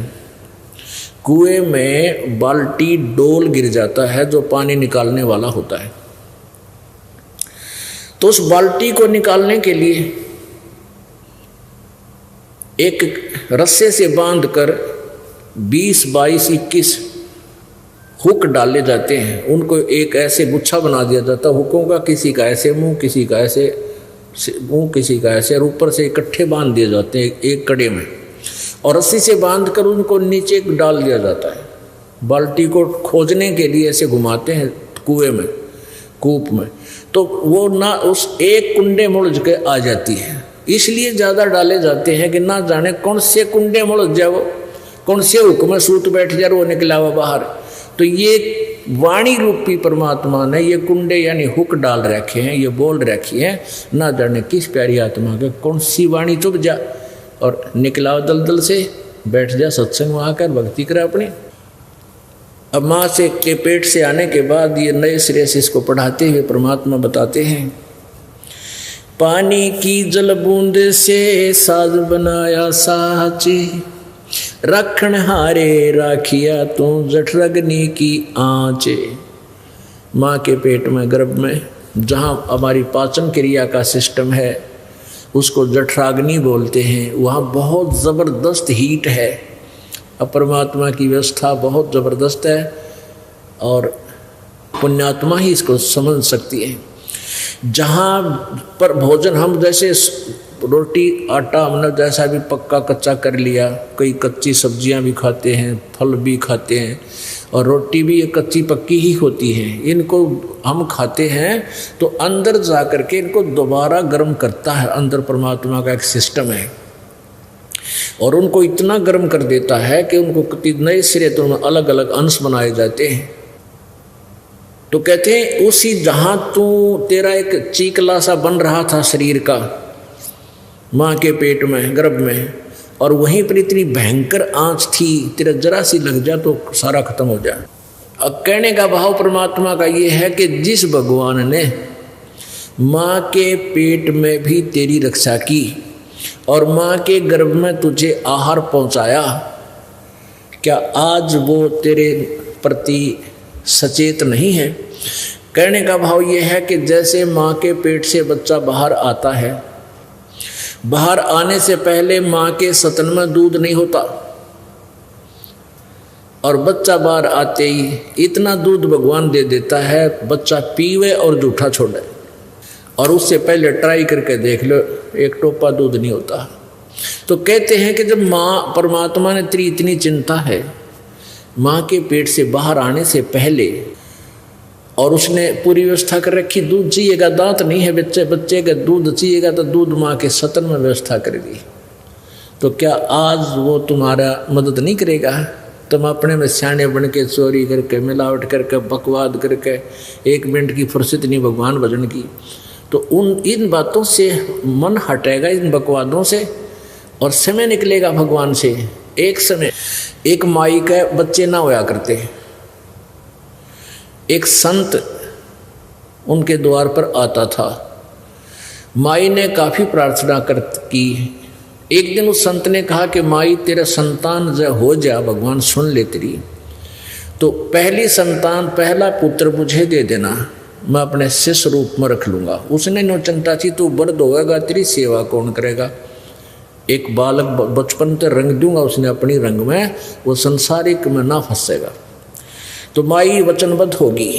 कुएं में बाल्टी डोल गिर जाता है जो पानी निकालने वाला होता है, तो उस बाल्टी को निकालने के लिए एक रस्से से बांधकर 20, 22, 21 हुक डाले जाते हैं। उनको एक ऐसे गुच्छा बना दिया जाता है हुकों का, किसी का ऐसे मुंह, किसी का ऐसे मुंह, किसी का ऐसे, और ऊपर से इकट्ठे बांध दिए जाते हैं एक कड़े में, और रस्सी से बांधकर उनको नीचे डाल दिया जाता है। बाल्टी को खोजने के लिए ऐसे घुमाते हैं कुएं में, कूप में, तो वो ना उस एक कुंडे में उलझ के आ जाती है। इसलिए ज़्यादा डाले जाते हैं कि ना जाने कौन से कुंडे में उलझ जाए, वो कौन से हुक में सूत बैठ जाए, वो निकला हुआ बाहर। तो ये वाणी रूपी परमात्मा ने ये कुंडे यानी हुक डाल रखे हैं, ये बोल रखी है, ना जाने किस प्यारी आत्मा के कौन सी वाणी चुभ जा और निकला दलदल से बैठ जा, सत्संग में आकर भक्ति करे अपनी। अब माँ से के पेट से आने के बाद ये नए सिरे से इसको पढ़ाते हुए परमात्मा बताते हैं, पानी की जल बूंद से साज बनाया साचे, रखण हारे राखिया तू जठरग्नि की आँचे। माँ के पेट में, गर्भ में, जहाँ हमारी पाचन क्रिया का सिस्टम है उसको जठराग्नि बोलते हैं, वहाँ बहुत ज़बरदस्त हीट है। अब परमात्मा की व्यवस्था बहुत ज़बरदस्त है और पुण्यात्मा ही इसको समझ सकती है। जहाँ पर भोजन हम जैसे रोटी आटा हमने जैसा भी पक्का कच्चा कर लिया, कई कच्ची सब्जियां भी खाते हैं, फल भी खाते हैं, और रोटी भी कच्ची पक्की ही होती है। इनको हम खाते हैं तो अंदर जा कर के इनको दोबारा गर्म करता है, अंदर परमात्मा का एक सिस्टम है, और उनको इतना गर्म कर देता है कि उनको नए सिरे तो अलग अलग अंश बनाए जाते हैं। तो कहते हैं उसी जहाँ तू तेरा एक चीकला सा बन रहा था शरीर का माँ के पेट में, गर्भ में, और वहीं पर इतनी भयंकर आँच थी, तेरा जरा सी लग जा तो सारा खत्म हो जाए। अब कहने का भाव परमात्मा का ये है कि जिस भगवान ने माँ के पेट में भी तेरी रक्षा की और माँ के गर्भ में तुझे आहार पहुँचाया, क्या आज वो तेरे प्रति सचेत नहीं है? कहने का भाव ये है कि जैसे माँ के पेट से बच्चा बाहर आता है, बाहर आने से पहले माँ के स्तन में दूध नहीं होता, और बच्चा बाहर आते ही इतना दूध भगवान दे देता है बच्चा पीवे और जूठा छोड़े, और उससे पहले ट्राई करके देख लो एक टोपा दूध नहीं होता। तो कहते हैं कि जब माँ परमात्मा ने तेरी इतनी चिंता है माँ के पेट से बाहर आने से पहले, और उसने पूरी व्यवस्था कर रखी, दूध चाहिएगा, दांत नहीं है बच्चे का दूध चाहिएगा तो दूध माँ के स्तन में व्यवस्था कर दी, तो क्या आज वो तुम्हारा मदद नहीं करेगा? तुम अपने में सियाने बन के चोरी करके मिलावट करके बकवाद करके 1 मिनट की फुर्सत नहीं भगवान भजन की। तो इन बातों से मन हटेगा, इन बकवादों से, और समय निकलेगा भगवान से। एक समय एक माई के बच्चे ना होया करते, एक संत उनके द्वार पर आता था। माई ने काफ़ी प्रार्थना की। एक दिन उस संत ने कहा कि माई तेरा संतान हो जा, भगवान सुन ले तेरी, तो पहली संतान पहला पुत्र मुझे दे देना, मैं अपने शिष्य रूप में रख लूँगा। उसने नो चिंता थी, तू बर्द होगा तेरी सेवा कौन करेगा, एक बालक बचपन से रंग दूंगा उसने अपनी रंग में, वो संसारिक में ना फंसेगा। तो माई वचनबद्ध होगी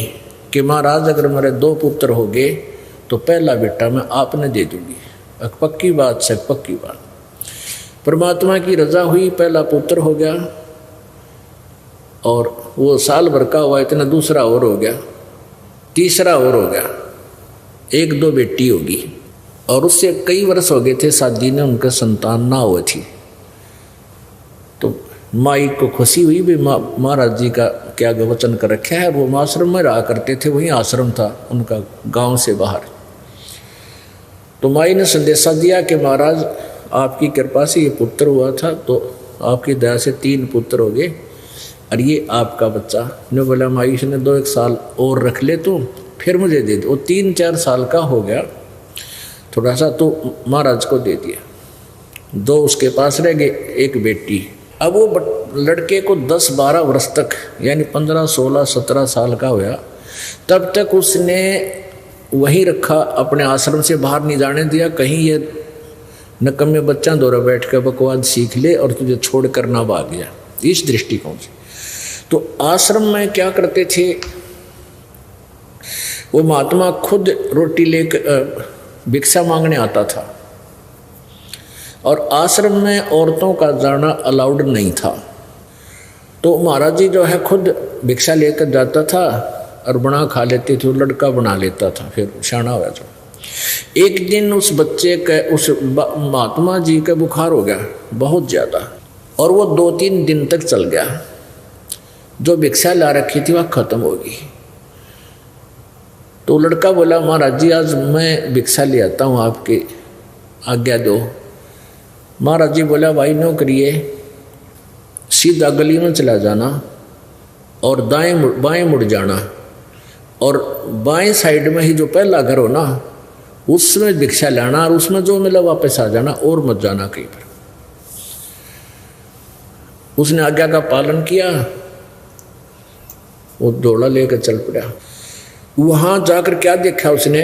कि महाराज अगर मेरे 2 पुत्र हो गए तो पहला बेटा मैं आपने दे दूंगी। पक्की बात से पक्की बात। परमात्मा की रजा हुई, पहला पुत्र हो गया और वो साल भर का हुआ, इतना दूसरा और हो गया, तीसरा और हो गया, 1-2 बेटी होगी। और उससे कई वर्ष हो गए थे शादी ने, उनका संतान ना हुई थी। तो माई को खुशी हुई भी महाराज जी का क्या वचन कर रखा है। वो आश्रम में रहा करते थे, वहीं आश्रम था उनका गांव से बाहर। तो माई ने संदेशा दिया कि महाराज आपकी कृपा से ये पुत्र हुआ था, तो आपकी दया से 3 पुत्र हो गए और ये आपका बच्चा। ने बोला माई ने 2-1 साल और रख ले तो फिर मुझे दे दो। वो 3-4 साल का हो गया, थोड़ा सा तो महाराज को दे दिया। 2 उसके पास रह गए, 1 बेटी। अब वो लड़के को 10-12 वर्ष तक, यानी 15, 16, 17 साल का हुआ, तब तक उसने वहीं रखा, अपने आश्रम से बाहर नहीं जाने दिया। कहीं ये नकम्मे बच्चा दौरा बैठ कर बकवाद सीख ले और तुझे छोड़ कर ना भाग गया, इस दृष्टिकोण से। तो आश्रम में क्या करते थे, वो महात्मा खुद रोटी लेकर भिक्षा मांगने आता था और आश्रम में औरतों का जाना अलाउड नहीं था। तो महाराज जी जो है खुद भिक्षा लेकर जाता था और बना खा लेते थे, वो लड़का बना लेता था, फिर शाना हुआ। तो एक दिन उस बच्चे के, उस महात्मा जी का बुखार हो गया बहुत ज़्यादा, और वो 2-3 दिन तक चल गया। जो भिक्षा ला रखी थी वह खत्म होगी। तो लड़का बोला महाराज जी आज मैं भिक्षा ले आता हूँ, आपकी आज्ञा दो। महाराज जी बोला भाई नो करिए, सीधा गली में चला जाना और बाएं मुड़ जाना, और बाएं साइड में ही जो पहला घर हो ना उसमें भिक्षा लाना, और उसमें जो मिला वापस आ जाना, और मत जाना कहीं पर। उसने आज्ञा का पालन किया, वो दौड़ा लेकर चल पड़ा। वहां जाकर क्या देखा उसने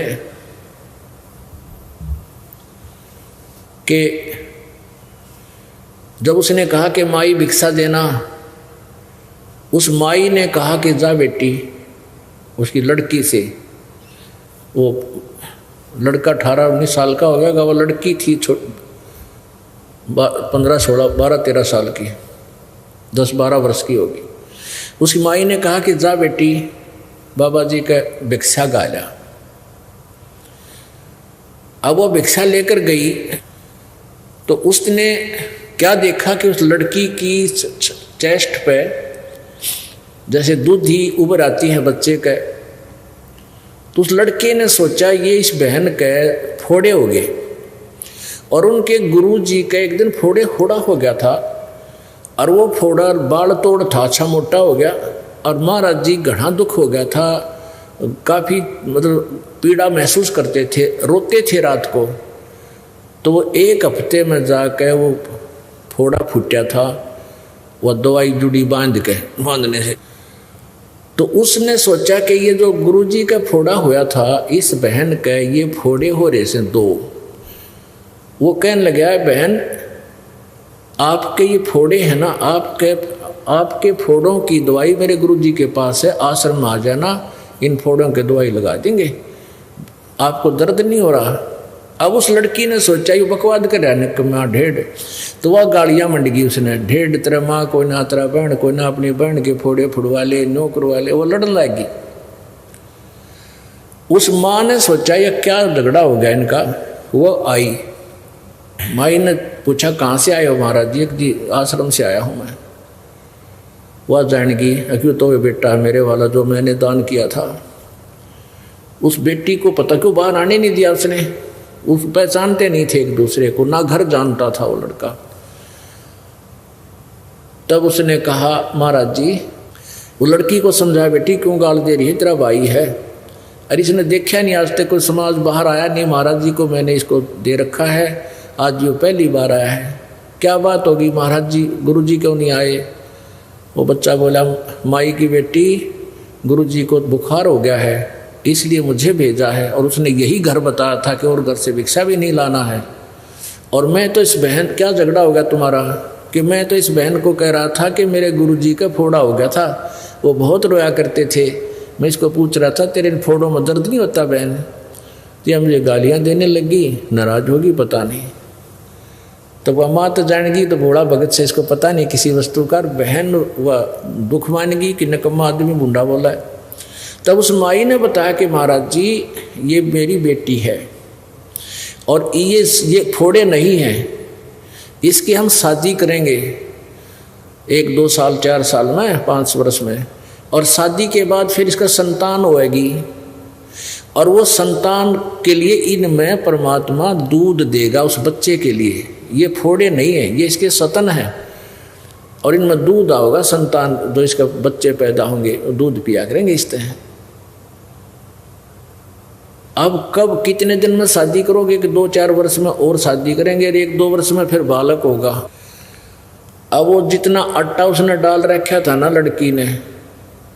कि जब उसने कहा कि माई भिक्षा देना, उस माई ने कहा कि जा बेटी, उसकी लड़की से, वो लड़का 18-19 साल का हो गया, वो लड़की थी 15-16, 12-13 साल की, 10-12 वर्ष की होगी। उसकी माई ने कहा कि जा बेटी बाबा जी का भिक्षा गाला। अब वो भिक्षा लेकर गई तो उसने क्या देखा कि उस लड़की की चेस्ट पे जैसे दूध ही उभर आती है बच्चे का। तो उस लड़के ने सोचा ये इस बहन के फोड़े हो गए, और उनके गुरुजी का एक दिन फोड़ा हो गया था, और वो फोड़ा बाल तोड़ था, अच्छा मोटा हो गया, और महाराज जी घना दुख हो गया था, काफ़ी मतलब पीड़ा महसूस करते थे, रोते थे रात को। तो वो 1 हफ्ते में जाकर वो फोड़ा फूटा था, वह दवाई जुड़ी बांधने से। तो उसने सोचा कि ये जो गुरुजी का फोड़ा हुआ था, इस बहन का ये फोड़े हो रहे से 2। वो कहने लगा बहन आपके ये फोड़े हैं ना, आपके फोड़ों की दवाई मेरे गुरुजी के पास है, आश्रम में आ जाना, इन फोड़ों की दवाई लगा देंगे, आपको दर्द नहीं हो रहा। अब उस लड़की ने सोचा ये बकवाद कर रहा है ढेढ़, तो वह गालियाँ मंड गई उसने, ढेढ़ तेरा माँ कोई ना तेरा बहन कोई ना, अपनी बहन के फोड़े फुड़वा ले, नो करवा ले, वो लड़ने लगी। उस माँ ने सोचा ये क्या झगड़ा हो गया इनका। वो आई, माई ने पूछा कहाँ से आए हो महाराज जी? जी आश्रम से आया हूँ मैं। वह जानेगी क्यों तो ये बेटा है मेरे वाला जो मैंने दान किया था। उस बेटी को पता क्यों बाहर आने नहीं दिया उसने, उस पहचानते नहीं थे एक दूसरे को, ना घर जानता था वो लड़का। तब उसने कहा महाराज जी, वो लड़की को समझाया बेटी क्यों गाल दे रही है, तेरा भाई है। अरे इसने देखा नहीं आज तक कोई समाज, बाहर आया नहीं, महाराज जी को मैंने इसको दे रखा है, आज ये पहली बार आया है। क्या बात होगी महाराज जी, गुरु जी क्यों नहीं आए? वो बच्चा बोला माई की बेटी, गुरु जी को बुखार हो गया है इसलिए मुझे भेजा है, और उसने यही घर बताया था कि और घर से भिक्षा भी नहीं लाना है। और मैं तो इस बहन, क्या झगड़ा हो गया तुम्हारा, कि मैं तो इस बहन को कह रहा था कि मेरे गुरुजी का फोड़ा हो गया था, वो बहुत रोया करते थे, मैं इसको पूछ रहा था तेरे इन फोड़ों में दर्द नहीं होता बहन? ये मुझे गालियाँ देने लगी, नाराज होगी पता नहीं। तो वह माँ तो जानेगी, तो भोला भगत से इसको पता नहीं किसी वस्तु का, बहन वह दुख मानेगी कि नकम्मा आदमी बूढ़ा बोला है। तब उस माई ने बताया कि महाराज जी ये मेरी बेटी है और ये फोड़े नहीं हैं, इसकी हम शादी करेंगे 1, 2 साल, 4 साल में, 5 वर्ष में, और शादी के बाद फिर इसका संतान होएगी, और वो संतान के लिए इनमें परमात्मा दूध देगा उस बच्चे के लिए। ये फोड़े नहीं है, ये इसके सतन है, और इनमें दूध आओगा, संतान जो इसका बच्चे पैदा होंगे दूध पिया करेंगे इस तरह। अब कब कितने दिन में शादी करोगे कि 2-4 वर्ष में और शादी करेंगे, और 1-2 वर्ष में फिर बालक होगा। अब वो जितना आटा उसने डाल रखा था ना लड़की ने,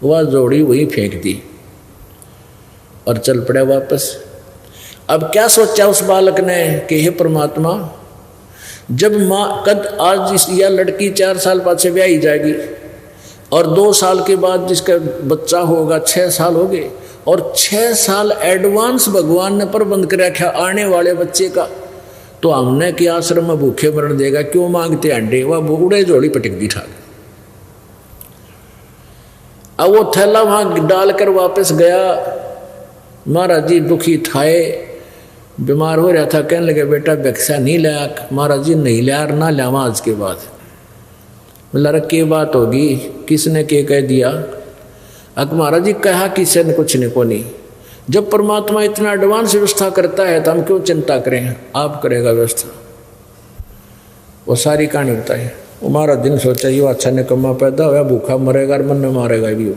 वह जोड़ी वही फेंक दी और चल पड़े वापस। अब क्या सोचा उस बालक ने कि हे परमात्मा, जब माँ कद आज यह लड़की 4 साल बाद से ब्याही जाएगी, और 2 साल के बाद जिसका बच्चा होगा 6 साल हो गए, और 6 साल एडवांस भगवान ने प्रबंध कर रखा आने वाले बच्चे का, तो हमने कि आश्रम में भूखे मरण देगा, क्यों मांगते अंडे? वह बूढ़े जोड़ी पटक दी ठाक। अब वो थैला वहां डालकर वापस गया। महाराज जी दुखी थाए, बीमार हो रहा था, कहने लगे बेटा भिक्षा नहीं लाया? महाराज जी नहीं लिया, ना लिया आज के बाद। बोला की बात होगी, किसने के कह दिया? अब महाराज जी कहा किसी ने कुछ नहीं को नहीं। जब परमात्मा इतना एडवांस व्यवस्था करता है तो हम क्यों चिंता करें, आप करेगा व्यवस्था। वो सारी कहानी बताई। वो महाराज दिन सोचा ये अच्छा निकम्मा पैदा हुआ, भूखा मरेगा और मन में मारेगा भी।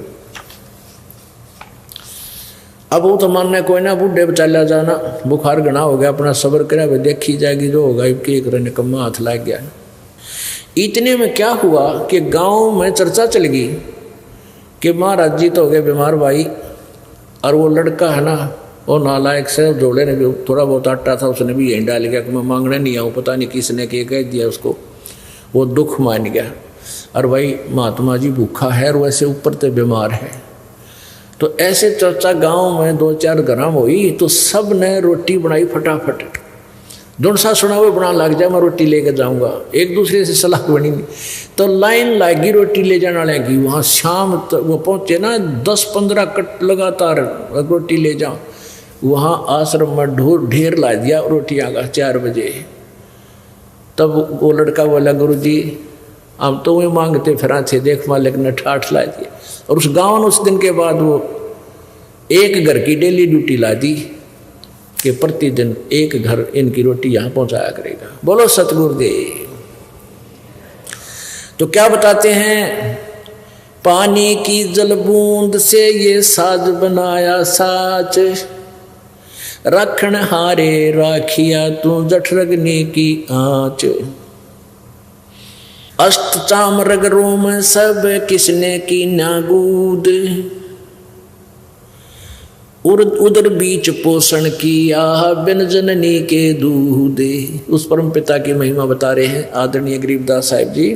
अब वो तो मानने कोई ना, बूढ़े बचाला जाना, बुखार घना हो गया, अपना सब्र करे, वे देखी जाएगी जो होगा। एक निकम्मा हाथ लग गया। इतने में क्या हुआ कि गांव में चर्चा चल गई कि महाराज जी तो हो गए बीमार भाई, और वो लड़का है ना वो नालायक से जोड़े ने भी थोड़ा बहुत आटा था उसने भी यहीं डाल गया कि मैं मांगने नहीं आऊँ, पता नहीं किसने के कह दिया उसको। वो दुख मान गया, और भाई महात्मा जी भूखा है और वैसे ऊपर तो बीमार है। तो ऐसे चर्चा गांव में 2-4 ग्राम हुई, तो सब ने रोटी बनाई फटाफट। सा सुना हुए बना लग जाए, मैं रोटी लेकर जाऊंगा, एक दूसरे से सलाह बनी नहीं। तो लाइन लगी रोटी ले जाने वाले की। वहाँ शाम वो पहुँचे ना, 10-15 कट लगातार रोटी ले जाओ। वहाँ आश्रम में ढेर ला दिया रोटियाँ का 4 बजे। तब वो लड़का बोला गुरु जी अब तो वही मांगते फिर थे, देख मालिक ने ठाठ ला दिया। और उस गाँव ने उस दिन के बाद वो एक घर की डेली ड्यूटी ला दी कि प्रतिदिन एक घर इनकी रोटी यहाँ पहुँचाया करेगा। बोलो सतगुरुदेव। तो क्या बताते हैं, पानी की जल बूंद से ये साज बनाया साच, रखण हारे राखिया तू जठरग्नि की आँच। अष्ट चाम रग रोम सब किसने की नागूद, उदर बीच पोषण किया बिन जननी के दूधे। उस परम पिता की महिमा बता रहे हैं आदरणीय गरीबदास साहिब जी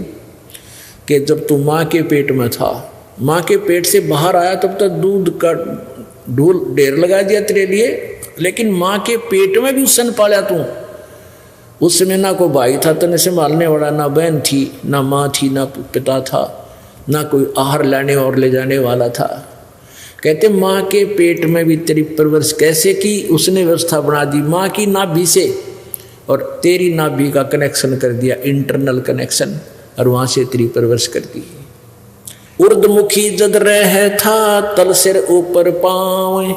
कि जब तू माँ के पेट में था, माँ के पेट से बाहर आया, तब तक दूध का ढेर लगा दिया तेरे लिए, लेकिन माँ के पेट में भी उसन पाला तू। उस समय ना कोई भाई था तने संभालने वाला, ना बहन थी, ना माँ थी, ना पिता था, ना कोई आहार लाने और ले जाने वाला था। कहते माँ के पेट में भी तेरी परवरिश कैसे की, उसने व्यवस्था बना दी माँ की नाभि से, और तेरी नाभि का कनेक्शन कर दिया, इंटरनल कनेक्शन, और वहाँ से तेरी परवरिश कर दी। उर्दमुखी जद रह था तल सिर ऊपर पावे,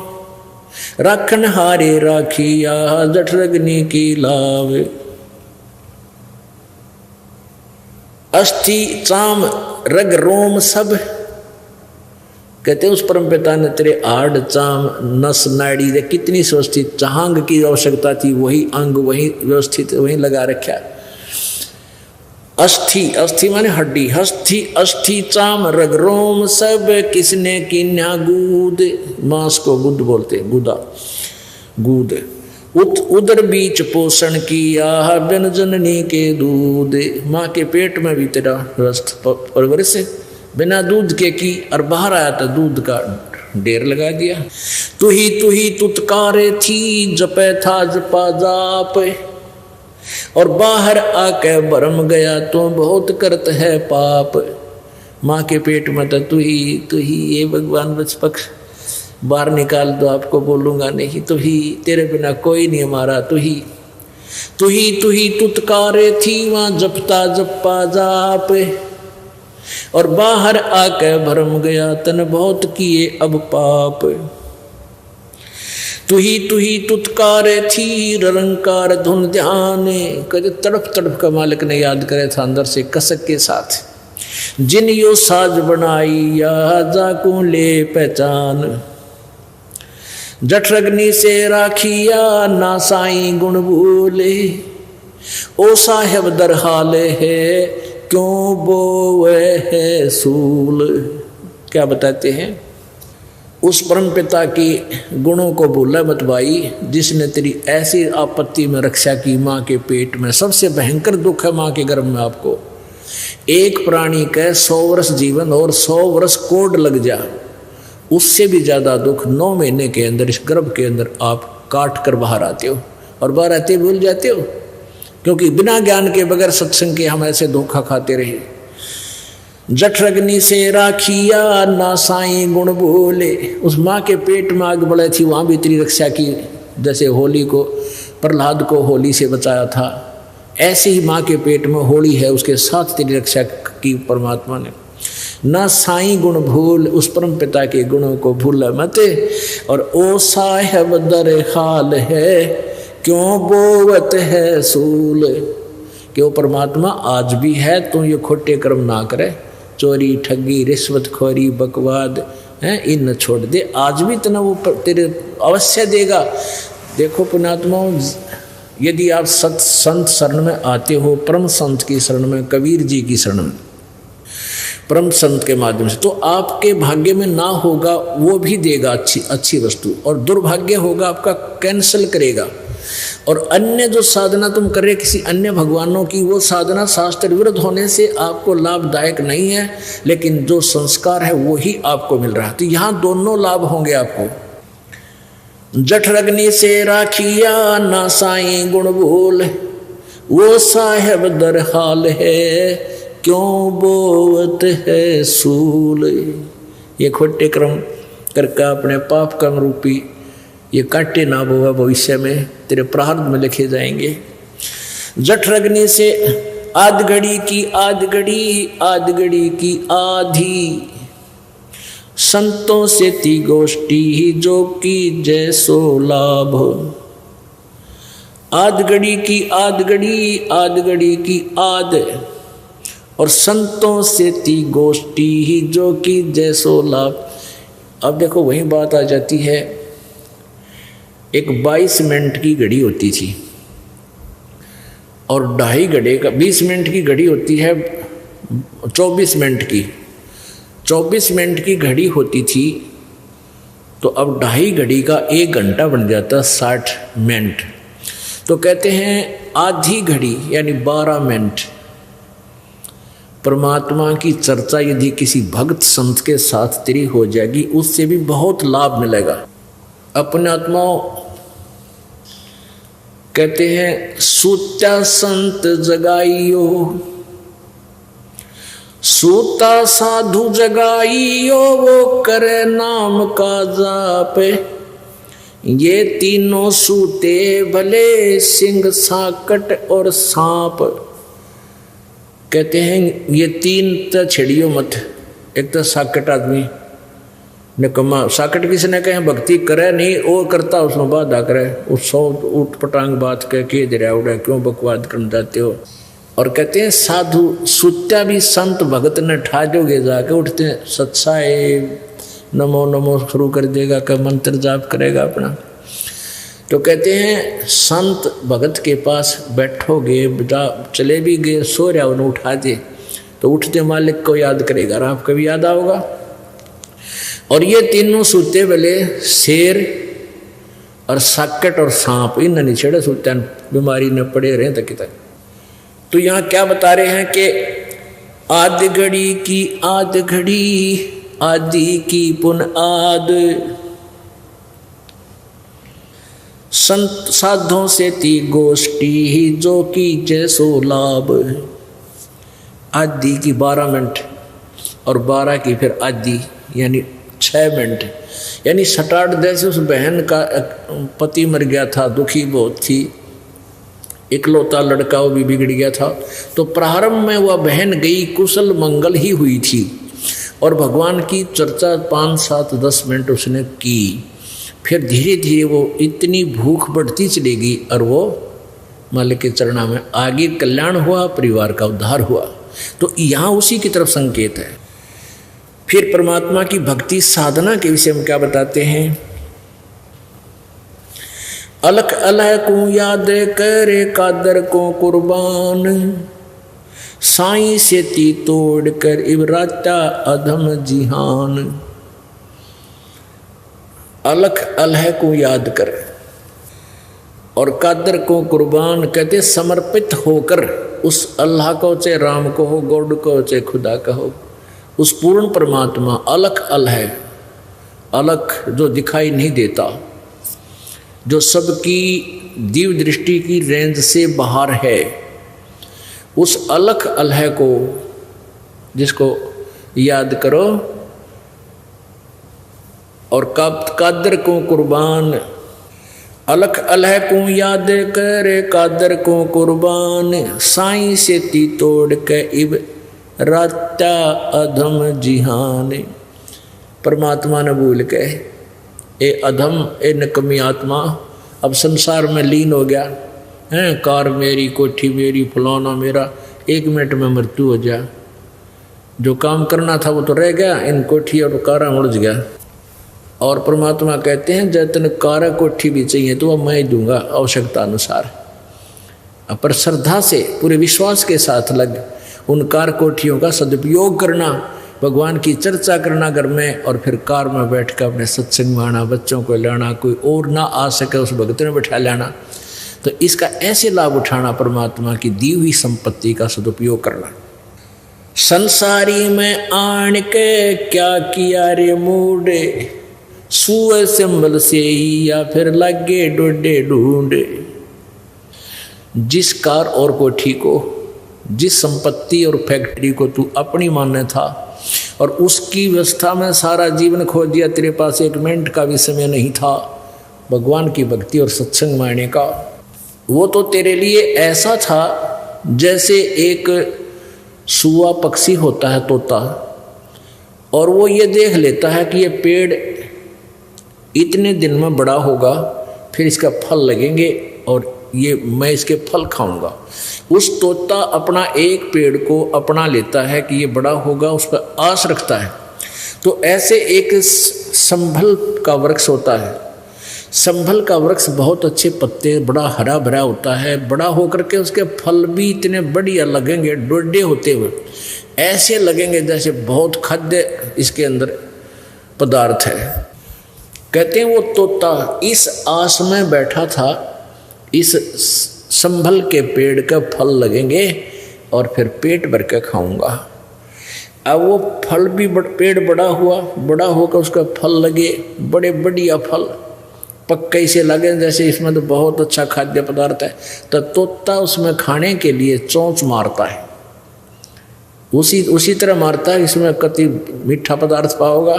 राखन हारे राखिया जठरग्नि की लावे। अस्थि चाम रग रोम सब, कहते उस परम पिता ने तेरे हाड़ चाम नस नाड़ी दे कितनी व्यवस्थित चांग की आवश्यकता थी, वही अंग वही व्यवस्थित वही लगा रखा। अस्थि, अस्थि माने हड्डी, हस्थि अस्थि चाम रग रोम सब, किसने किन्या गूद, मांस को गुद बोलते, गुदा गूद। उदर बीच पोषण किया बिन जननी के दूध, माँ के पेट में भी तेरा परवरिश बिना दूध के की, और बाहर आया तो दूध का ढेर लगा दिया। तू ही तुतकारे थी जपे था जपा जाप, और बाहर आके भरम गया तो बहुत करत है पाप। माँ के पेट में तो तू ही ये भगवान बचपक्ष बाहर निकाल दो, आपको बोलूंगा नहीं, तू ही, तेरे बिना कोई नहीं हमारा, तू ही तुतकारे थी वहां जपता जपा जाप, और बाहर आके भरम गया तन बहुत किए अब पाप। तू ही तुतकारे थी रंकार धुन ध्यान, कदे तड़प तड़प का मालिक ने याद करे था अंदर से कसक के साथ। जिन यो साज बनाई या जाकू ले पहचान, जठरग्नि से राखिया ना साई गुण भूले, ओ साहेब दर हाले है क्यों बोवे है सूल। क्या बताते हैं, उस परम पिता की गुणों को भूला मत भाई, जिसने तेरी ऐसी आपत्ति में रक्षा की। माँ के पेट में सबसे भयंकर दुख है माँ के गर्भ में आपको। एक प्राणी का 100 वर्ष जीवन और 100 वर्ष कोड लग जा, उससे भी ज़्यादा दुख 9 महीने के अंदर इस गर्भ के अंदर आप काट कर बाहर आते हो, और बाहर आते भूल जाते हो, क्योंकि बिना ज्ञान के बगैर सत्संग के हम ऐसे धोखा खाते रहे। जठरग्नि से राखिया ना साई गुण भूले, उस माँ के पेट में आग बढ़े थी, वहाँ भी तेरी रक्षा की। जैसे होली को, प्रहलाद को होली से बचाया था, ऐसे ही माँ के पेट में होली है, उसके साथ तेरी रक्षा की परमात्मा ने। ना साई गुण भूल, उस परम पिता के गुणों को भूल मत, और ओ साहेब दर हाल है क्यों बोवत है सूल, कि वो परमात्मा आज भी है, तू ये खोटे कर्म ना करे, चोरी ठगी रिश्वतखोरी बकवाद है, इन छोड़ दे, आज भी इतना वो तेरे अवश्य देगा। देखो पुण्यात्मा, यदि आप संत शरण में आते हो, परम संत की शरण में, कबीर जी की शरण में, परम संत के माध्यम से, तो आपके भाग्य में ना होगा वो भी देगा अच्छी वस्तु, और दुर्भाग्य होगा आपका कैंसिल करेगा। और अन्य जो साधना तुम कर रहे किसी अन्य भगवानों की, वो साधना शास्त्र विरुद्ध होने से आपको लाभदायक नहीं है, लेकिन जो संस्कार है वो ही आपको मिल रहा है। तो यहाँ दोनों लाभ होंगे आपको। जठरग्नि से राखिया ना साई गुण भूल, वो साहेब दर हाल है क्यों बोवत है सूल। ये खोटे कर्म करके अपने पाप कर्म रूपी ये काटे ना बोगा, भविष्य में तेरे प्रारब्ध में लिखे जाएंगे। जठरग्नि से आध घड़ी की आधी, संतों से ती गोष्ठी जो की जैसो लाभ। आध घड़ी की आध, और संतों से ती गोष्ठी जो की जैसो लाभ। अब देखो वही बात आ जाती है, एक 22 मिनट की घड़ी होती थी और 2.5 घंटे का 20 मिनट की घड़ी होती है, 24 मिनट की 24 मिनट की घड़ी होती थी, तो अब 2.5 घड़ी का 1 घंटा बन जाता 60 मिनट। तो कहते हैं आधी घड़ी यानी 12 मिनट परमात्मा की चर्चा यदि किसी भक्त संत के साथ तेरी हो जाएगी, उससे भी बहुत लाभ मिलेगा। अपने आत्माओं कहते हैं सूता संत जगाइयो, सूता साधु जगाइयो, वो करे नाम का जाप। ये तीनों सूते भले सिंह साकट और सांप। कहते हैं ये 3 तो छेड़ियो मत, एक तो साकट आदमी निकम्मा, साकट किसने कहे भक्ति करे नहीं, वो करता उसमें बाधा करे, उस सौ उठ पटांग बात कह दे रहा उड़ा क्यों बकवाद कर जाते हो। और कहते हैं साधु सुत्या भी संत भगत ने ठाजोगे जाके उठते सत्साए नमो नमो शुरू कर देगा, का मंत्र जाप करेगा अपना। तो कहते हैं संत भगत के पास बैठोगे, चले भी गए, सो रहा उन्हें उठा दे तो उठते मालिक को याद करेगा, और आपको भी याद आओगा। और ये तीनों सूते वाले शेर और साकट और सांप, इन नहीं छेड़े सूते बीमारी न पड़े रहे तक तक। तो यहाँ क्या बता रहे हैं कि आद घड़ी की आद घड़ी आदि की पुन आद, संत साधों से ती गोष्ठी ही जो की जैसो लाभ। आदि की 12 मिनट और 12 की फिर आदि यानी 6 मिनट, यानी 7-8 जैसे उस बहन का पति मर गया था, दुखी बहुत थी, इकलौता लड़का वो भी बिगड़ गया था। तो प्रारंभ में वह बहन गई, कुशल मंगल ही हुई थी और भगवान की चर्चा 5, 7, 10 मिनट उसने की। फिर धीरे धीरे वो इतनी भूख बढ़ती चलेगी और वो मालिक के चरणों में आगे कल्याण हुआ, परिवार का उद्धार हुआ। तो यहाँ उसी की तरफ संकेत है। फिर परमात्मा की भक्ति साधना के विषय में क्या बताते हैं? अलख अलह को याद करे कादर को कुर्बान, साईं से ती तोड़ कर इबराता अधम जिहान। अलख अलह को याद कर और कादर को कुर्बान, कहते समर्पित होकर उस अल्लाह को, चाहे राम को हो, गॉड को, चाहे खुदा का हो, उस पूर्ण परमात्मा अलख अलह, अलख जो दिखाई नहीं देता, जो सबकी दिव्य दृष्टि की रेंज से बाहर है, उस अलख अलह को जिसको याद करो और कादर को कुर्बान। अलख अलह को याद करे कादर को कुर्बान, साईं से ती तोड़ के इब राता अधम जिहान। परमात्मा ने भूल के ए अधम, ए नकमी आत्मा, अब संसार में लीन हो गया है। कार मेरी, कोठी मेरी, फलाना मेरा, 1 मिनट में मृत्यु हो जा। जो काम करना था वो तो रह गया, इन कोठी और कारा उलझ गया। और परमात्मा कहते हैं जब तेन कारा कोठी भी चाहिए तो वह मैं दूंगा आवश्यकता अनुसार। पर श्रद्धा से पूरे विश्वास के साथ लग उन कार कोठियों का सदुपयोग करना, भगवान की चर्चा करना घर में, और फिर कार में बैठ कर अपने सत्संग में आना, बच्चों को लाना, कोई और ना आ सके उस भक्त में बैठा लाना। तो इसका ऐसे लाभ उठाना, परमात्मा की दी हुई संपत्ति का सदुपयोग करना। संसारी में आन के क्या किया रे मूडे, सुए संभल से या फिर लगे डोडे ढूंढे। जिस कार और कोठी को, जिस संपत्ति और फैक्ट्री को तू अपनी मानने था और उसकी व्यवस्था में सारा जीवन खो दिया, तेरे पास 1 मिनट का भी समय नहीं था भगवान की भक्ति और सत्संग मानने का। वो तो तेरे लिए ऐसा था जैसे एक सुआ पक्षी होता है, तोता, और वो ये देख लेता है कि ये पेड़ इतने दिन में बड़ा होगा, फिर इसका फल लगेंगे और ये मैं इसके फल खाऊंगा। उस तोता अपना एक पेड़ को अपना लेता है कि ये बड़ा होगा, उस पर आस रखता है। तो ऐसे एक संभल का वृक्ष होता है। संभल का वृक्ष बहुत अच्छे पत्ते, बड़ा हरा भरा होता है, बड़ा होकर के उसके फल भी इतने बढ़िया लगेंगे, डोडे होते हुए ऐसे लगेंगे जैसे बहुत खाद्य इसके अंदर पदार्थ है। कहते हैं वो तोता इस आस में बैठा था, इस संभल के पेड़ का फल लगेंगे और फिर पेट भर के खाऊंगा। अब वो फल भी पेड़ बड़ा हुआ, बड़ा होकर उसका फल लगे, बड़े बढ़िया फल पक्के से लगे जैसे इसमें तो बहुत अच्छा खाद्य पदार्थ है। तो तोता उसमें खाने के लिए चोंच मारता है, उसी तरह मारता है इसमें कति मीठा पदार्थ पाओगा।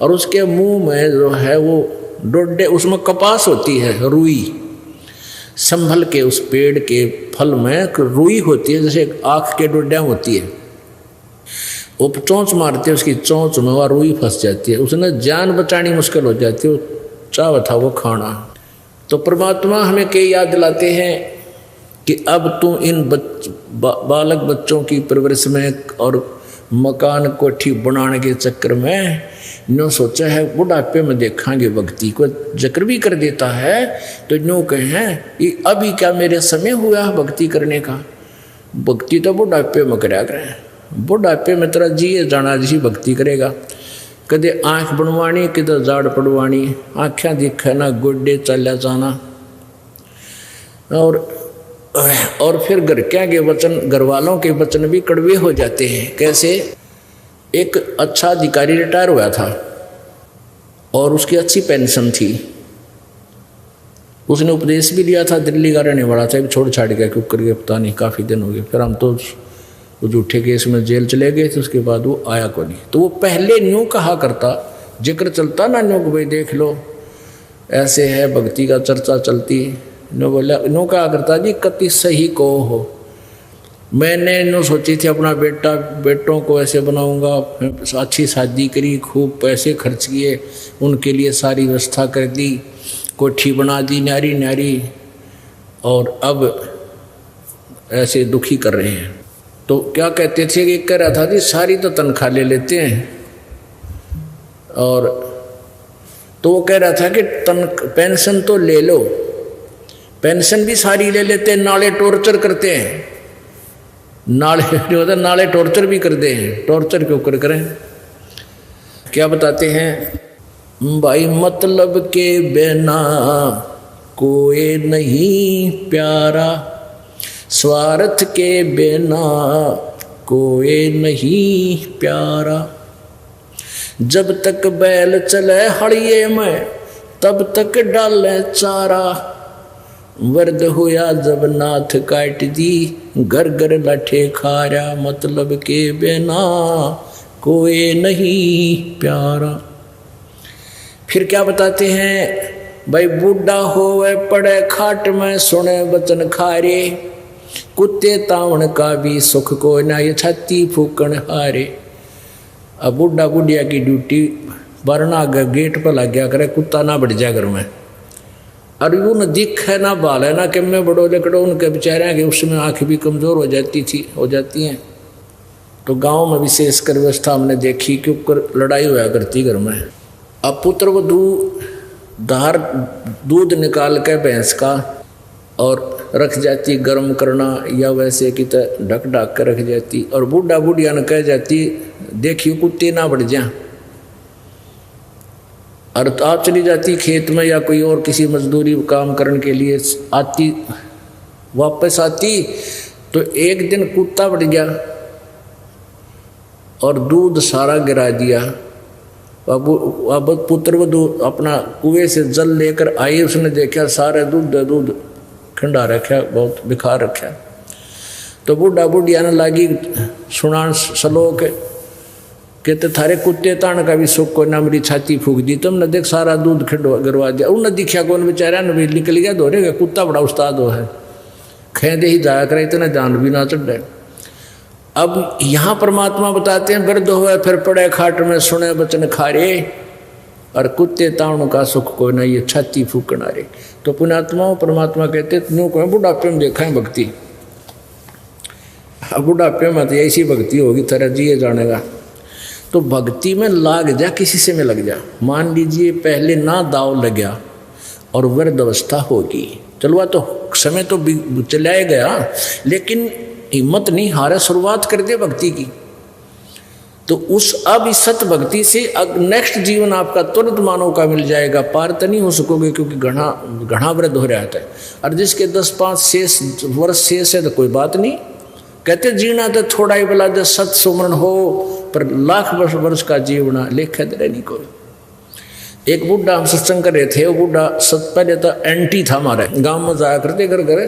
और उसके मुंह में जो है वो डोडे, उसमें कपास होती है, रुई। संभल के उस पेड़ के फल में रुई होती है, जैसे आँख के डोडियाँ होती है। वो चोंच मारते उसकी चोंच में और रुई फंस जाती है, उसने जान बचानी मुश्किल हो जाती है, वो चाह था वो खाना। तो परमात्मा हमें कई याद दिलाते हैं कि अब तू इन बालक बच्चों की परवरिश में और मकान कोठी बनाने के चक्कर में नो सोचा है बुढ़ापे में देखांगे भक्ति को, जिक्र भी कर देता है तो नो कहें ये अभी क्या मेरे समय हुआ भक्ति करने का, भक्ति तो बुढ़ापे में कराया करें, बुढ़ापे में तेरा जिए जाना जी भक्ति करेगा। कदे आँख बनवानी किधर जाड़ पड़वानी, आँखें दिखे ना गोडे चला जाना। और फिर घर क्या के वचन, घर वालों के वचन भी कड़वे हो जाते हैं। कैसे? एक अच्छा अधिकारी रिटायर हुआ था और उसकी अच्छी पेंशन थी, उसने उपदेश भी लिया था, दिल्ली का रहने वाला था, छोड़ छाड़ गया क्यों करके पता नहीं, काफ़ी दिन हो गए। फिर हम तो झूठे केस में जेल चले गए थे, उसके बाद वो आया को नहीं। तो वो पहले न्यू कहा करता, जिक्र चलता ना न्यू को भाई देख लो ऐसे है, भक्ति का चर्चा चलती, नो बोला नो कहा करता जी कति सही को हो, मैंने नो सोची थी अपना बेटों को ऐसे बनाऊंगा, अच्छी शादी करी, खूब पैसे खर्च किए, उनके लिए सारी व्यवस्था कर दी, कोठी बना दी न्यारी न्यारी, और अब ऐसे दुखी कर रहे हैं। तो क्या कहते थे कि कह रहा था जी सारी तो तनख्वाह ले लेते हैं, और तो वो कह रहा था कि पेंशन तो ले लो, पेंशन भी सारी ले लेते हैं, नाले टॉर्चर करते हैं, नाले टॉर्चर भी करते हैं, टॉर्चर क्यों करें? क्या बताते हैं भाई, मतलब के बिना कोई नहीं प्यारा, स्वार्थ के बिना कोई नहीं प्यारा, जब तक बैल चले हड़िए में तब तक डाले चारा, वर्द हुआ जब नाथ काट दी घर घर लाठे खारा, मतलब के बिना कोई नहीं प्यारा। फिर क्या बताते हैं भाई, बूढ़ा होवे पड़े खाट में सुने वचन खारे, कुत्ते तावन का भी सुख को ना ये छाती फूकन हारे। अब बूढ़ा बुढ़िया की ड्यूटी वरना गेट पर लग गया करे, कुत्ता ना बढ़ जाए घर में, और वो न दिख है ना बाल है ना कि मैं बड़ो लकड़ो, उनके बेचारे कि उसमें आँख भी कमज़ोर हो जाती हैं। तो गांव में विशेषकर व्यवस्था हमने देखी कि ऊपर लड़ाई हुआ करती घर में। अब पुत्र वधू धार दूध निकाल के भैंस का और रख जाती गर्म करना, या वैसे कि ढक ढक कर रख जाती, और बूढ़ा बुढ़िया ने कह जाती देखिए कुत्ते ना बढ़ जा, और तो आप चली जाती खेत में या कोई और किसी मजदूरी काम करने के लिए आती, वापस आती तो एक दिन कुत्ता बढ़ गया और दूध सारा गिरा दिया। अब पुत्र वधू अपना कुएं से जल लेकर आई, उसने देखा सारे दूध खंडा रखा, बहुत बिखा रखा। तो बूढ़ा बुढ़िया ने लागी सुना सलोक कहते थारे कुत्ते तान का भी सुख को ना, मेरी छाती फूक दी तुमने, देख सारा दूध गिरवा दिया। उन्हें दिखा कौन बेचारा ने भी निकल गया दोहरे का, कुत्ता बड़ा उस्ताद हो है, खेदे ही जाया करे इतना जान भी ना चढ़। अब यहाँ परमात्मा बताते हैं वृद्ध हुए फिर पड़े खाट में सुने वचन खारे, और कुत्ते ताणों का सुख को ना ये छाती फूकना रे। तो पुण्यात्माओं परमात्मा कहते न्यू को बुढ़ापे में देखा है भक्ति, अब बुढ़ापे में तो ऐसी भक्ति होगी तरह जिए जानेगा। तो भक्ति में लाग जा, किसी से में लग जा। मान लीजिए पहले ना दाव लग गया और वृद्ध अवस्था होगी, चलवा तो समय तो चलाया गया, लेकिन हिम्मत नहीं हारे, शुरुआत कर दे भक्ति की। तो उस अब इस सत भक्ति से नेक्स्ट जीवन आपका तुरंत मानव का मिल जाएगा, पार तो नहीं हो सकोगे क्योंकि घना वृद्ध हो रहा है। और जिसके 10-5 वर्ष शेष है तो कोई बात नहीं, कहते जीना तो थोड़ा ही भला, जो सत सुमरण हो पर लाख वर्ष का जीवना लेखा दे नहीं कोई। एक बूढ़ा हम सत्संग कर रहे थे, वो बूढ़ा पहले तो एंटी था, हमारे गांव में जाया करते घर,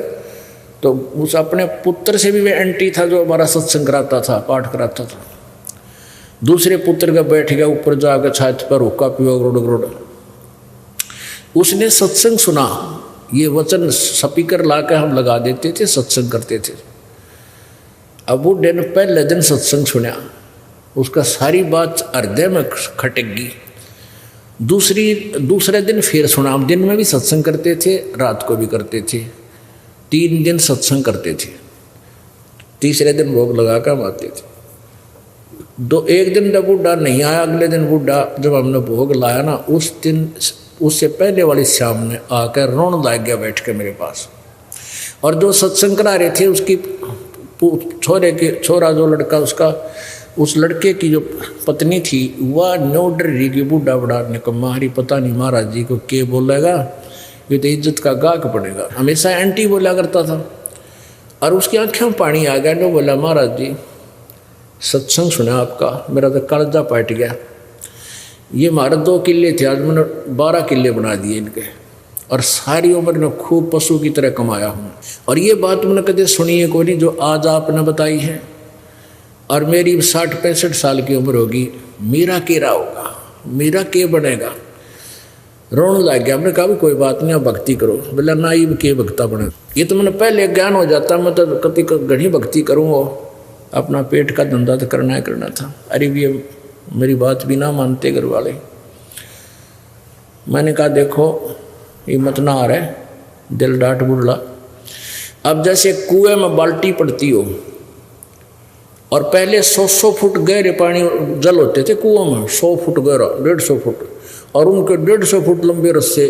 तो उस अपने पुत्र से भी वे एंटी था जो हमारा सत्संग कराता था, पाठ कराता था। दूसरे पुत्र का बैठ गया ऊपर जाकर छात पर हुक्का पियो गरोड़। उसने सत्संग सुना, ये वचन स्पीकर लाकर हम लगा देते थे, सत्संग करते थे। अब बूढ़े ने पहले दिन सत्संग सुना, उसका सारी बात हृदय में खटेगी। दूसरे दिन फिर सुना। दिन में भी सत्संग करते थे, रात को भी करते थे, 3 दिन सत्संग करते थे। तीसरे दिन भोग लगा कर आते थे। एक दिन जब बूढ़ा नहीं आया, अगले दिन बूढ़ा जब हमने भोग लाया ना, उस दिन उससे पहले वाली शाम में आकर रोने लग गया बैठ के मेरे पास। और जो सत्संग करा रहे थे उसकी छोरा जो लड़का उसका, उस लड़के की जो पत्नी थी वह नो डर रही कि बूढ़ा बड़ा ने कहा हमारी पता नहीं महाराज जी को क्या बोलेगा, ये तो इज्जत का गाक पड़ेगा। हमेशा एंटी बोला करता था। और उसकी आँखों में पानी आ गया। जो बोला महाराज जी सत्संग सुना आपका, मेरा तो कलजा पट गया। ये हमारे 2 किले थे, आज मैंने 12 किले बना दिए इनके। और सारी उम्र में खूब पशु की तरह कमाया हूँ। और ये बात मैंने कभी सुनी है कोई नहीं जो आज आपने बताई है। और मेरी 60-65 साल की उम्र होगी, मेरा केरा होगा, मेरा के बनेगा। रोने लग गया। हमने कहा भी कोई बात नहीं, आप भक्ति करो। बोला ना ये के भक्ता बने, ये तो मैंने पहले ज्ञान हो जाता, मैं तो कभी घनी भक्ति करूँगा, अपना पेट का धंधा तो करना था। अरे ये मेरी बात भी ना मानते घर वाले। मैंने कहा देखो हिम्मत ना आ रहा, दिल डांट बुड़ला। अब जैसे कुएं में बाल्टी पड़ती हो और पहले 100 फुट गहरे पानी जल होते थे कुओं में, 100 फुट गहरा, 150 फुट, और उनके 150 फुट लंबे रस्से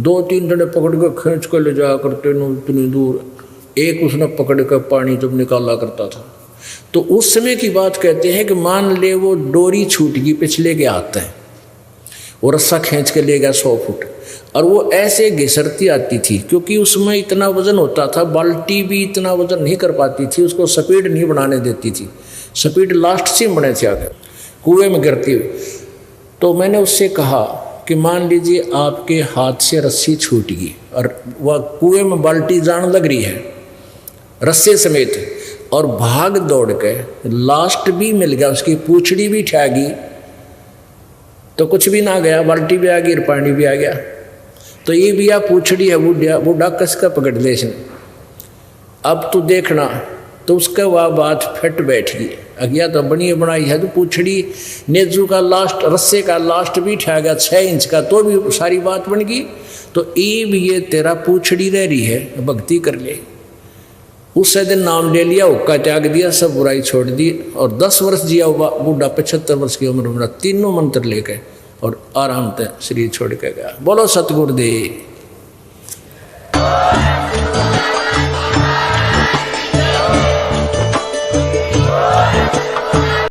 2-3 जने पकड़ के खींच कर ले जाया करते न इतनी दूर। एक उसने पकड़ कर पानी जब निकाला करता था। तो उस समय की बात कहते हैं कि मान ले वो डोरी छूट गई पिछले के हाथ है, वो रस्सा खींच के ले गया 100 फुट, और वो ऐसे घिसरती आती थी क्योंकि उसमें इतना वजन होता था, बाल्टी भी इतना वजन नहीं कर पाती थी, उसको स्पीड नहीं बनाने देती थी, स्पीड लास्ट से बने थे आगे कुएं में गिरती हुई। तो मैंने उससे कहा कि मान लीजिए आपके हाथ से रस्सी छूट गई और वह कुएं में बाल्टी जान लग रही है रस्से समेत, और भाग दौड़ के लास्ट भी मिल गया, उसकी पूंछड़ी भी ठा गई, तो कुछ भी ना गया, बाल्टी भी आ गई, पानी भी आ गया। तो ये भी आप पूछड़ी है बूढ़ा कस का पकड़ ले इसने। अब तो देखना, तो उसका वह बात फिट बैठ गई। अगिया तो बनी बनाई है, तो पूछड़ी नेजू का लास्ट, रस्से का लास्ट भी ठा गया 6 इंच का, तो भी सारी बात बन गई। तो ये तेरा पूछड़ी रह रही है, भक्ति कर ले। उससे दिन नाम ले लिया, हुक्का त्याग दिया, सब बुराई छोड़ दी, और 10 वर्ष जिया हुआ बूढ़ा 75 वर्ष की उम्र में तीनों मंत्र लेके और आराम से शरीर छोड़ के गया। बोलो सतगुरुदेव।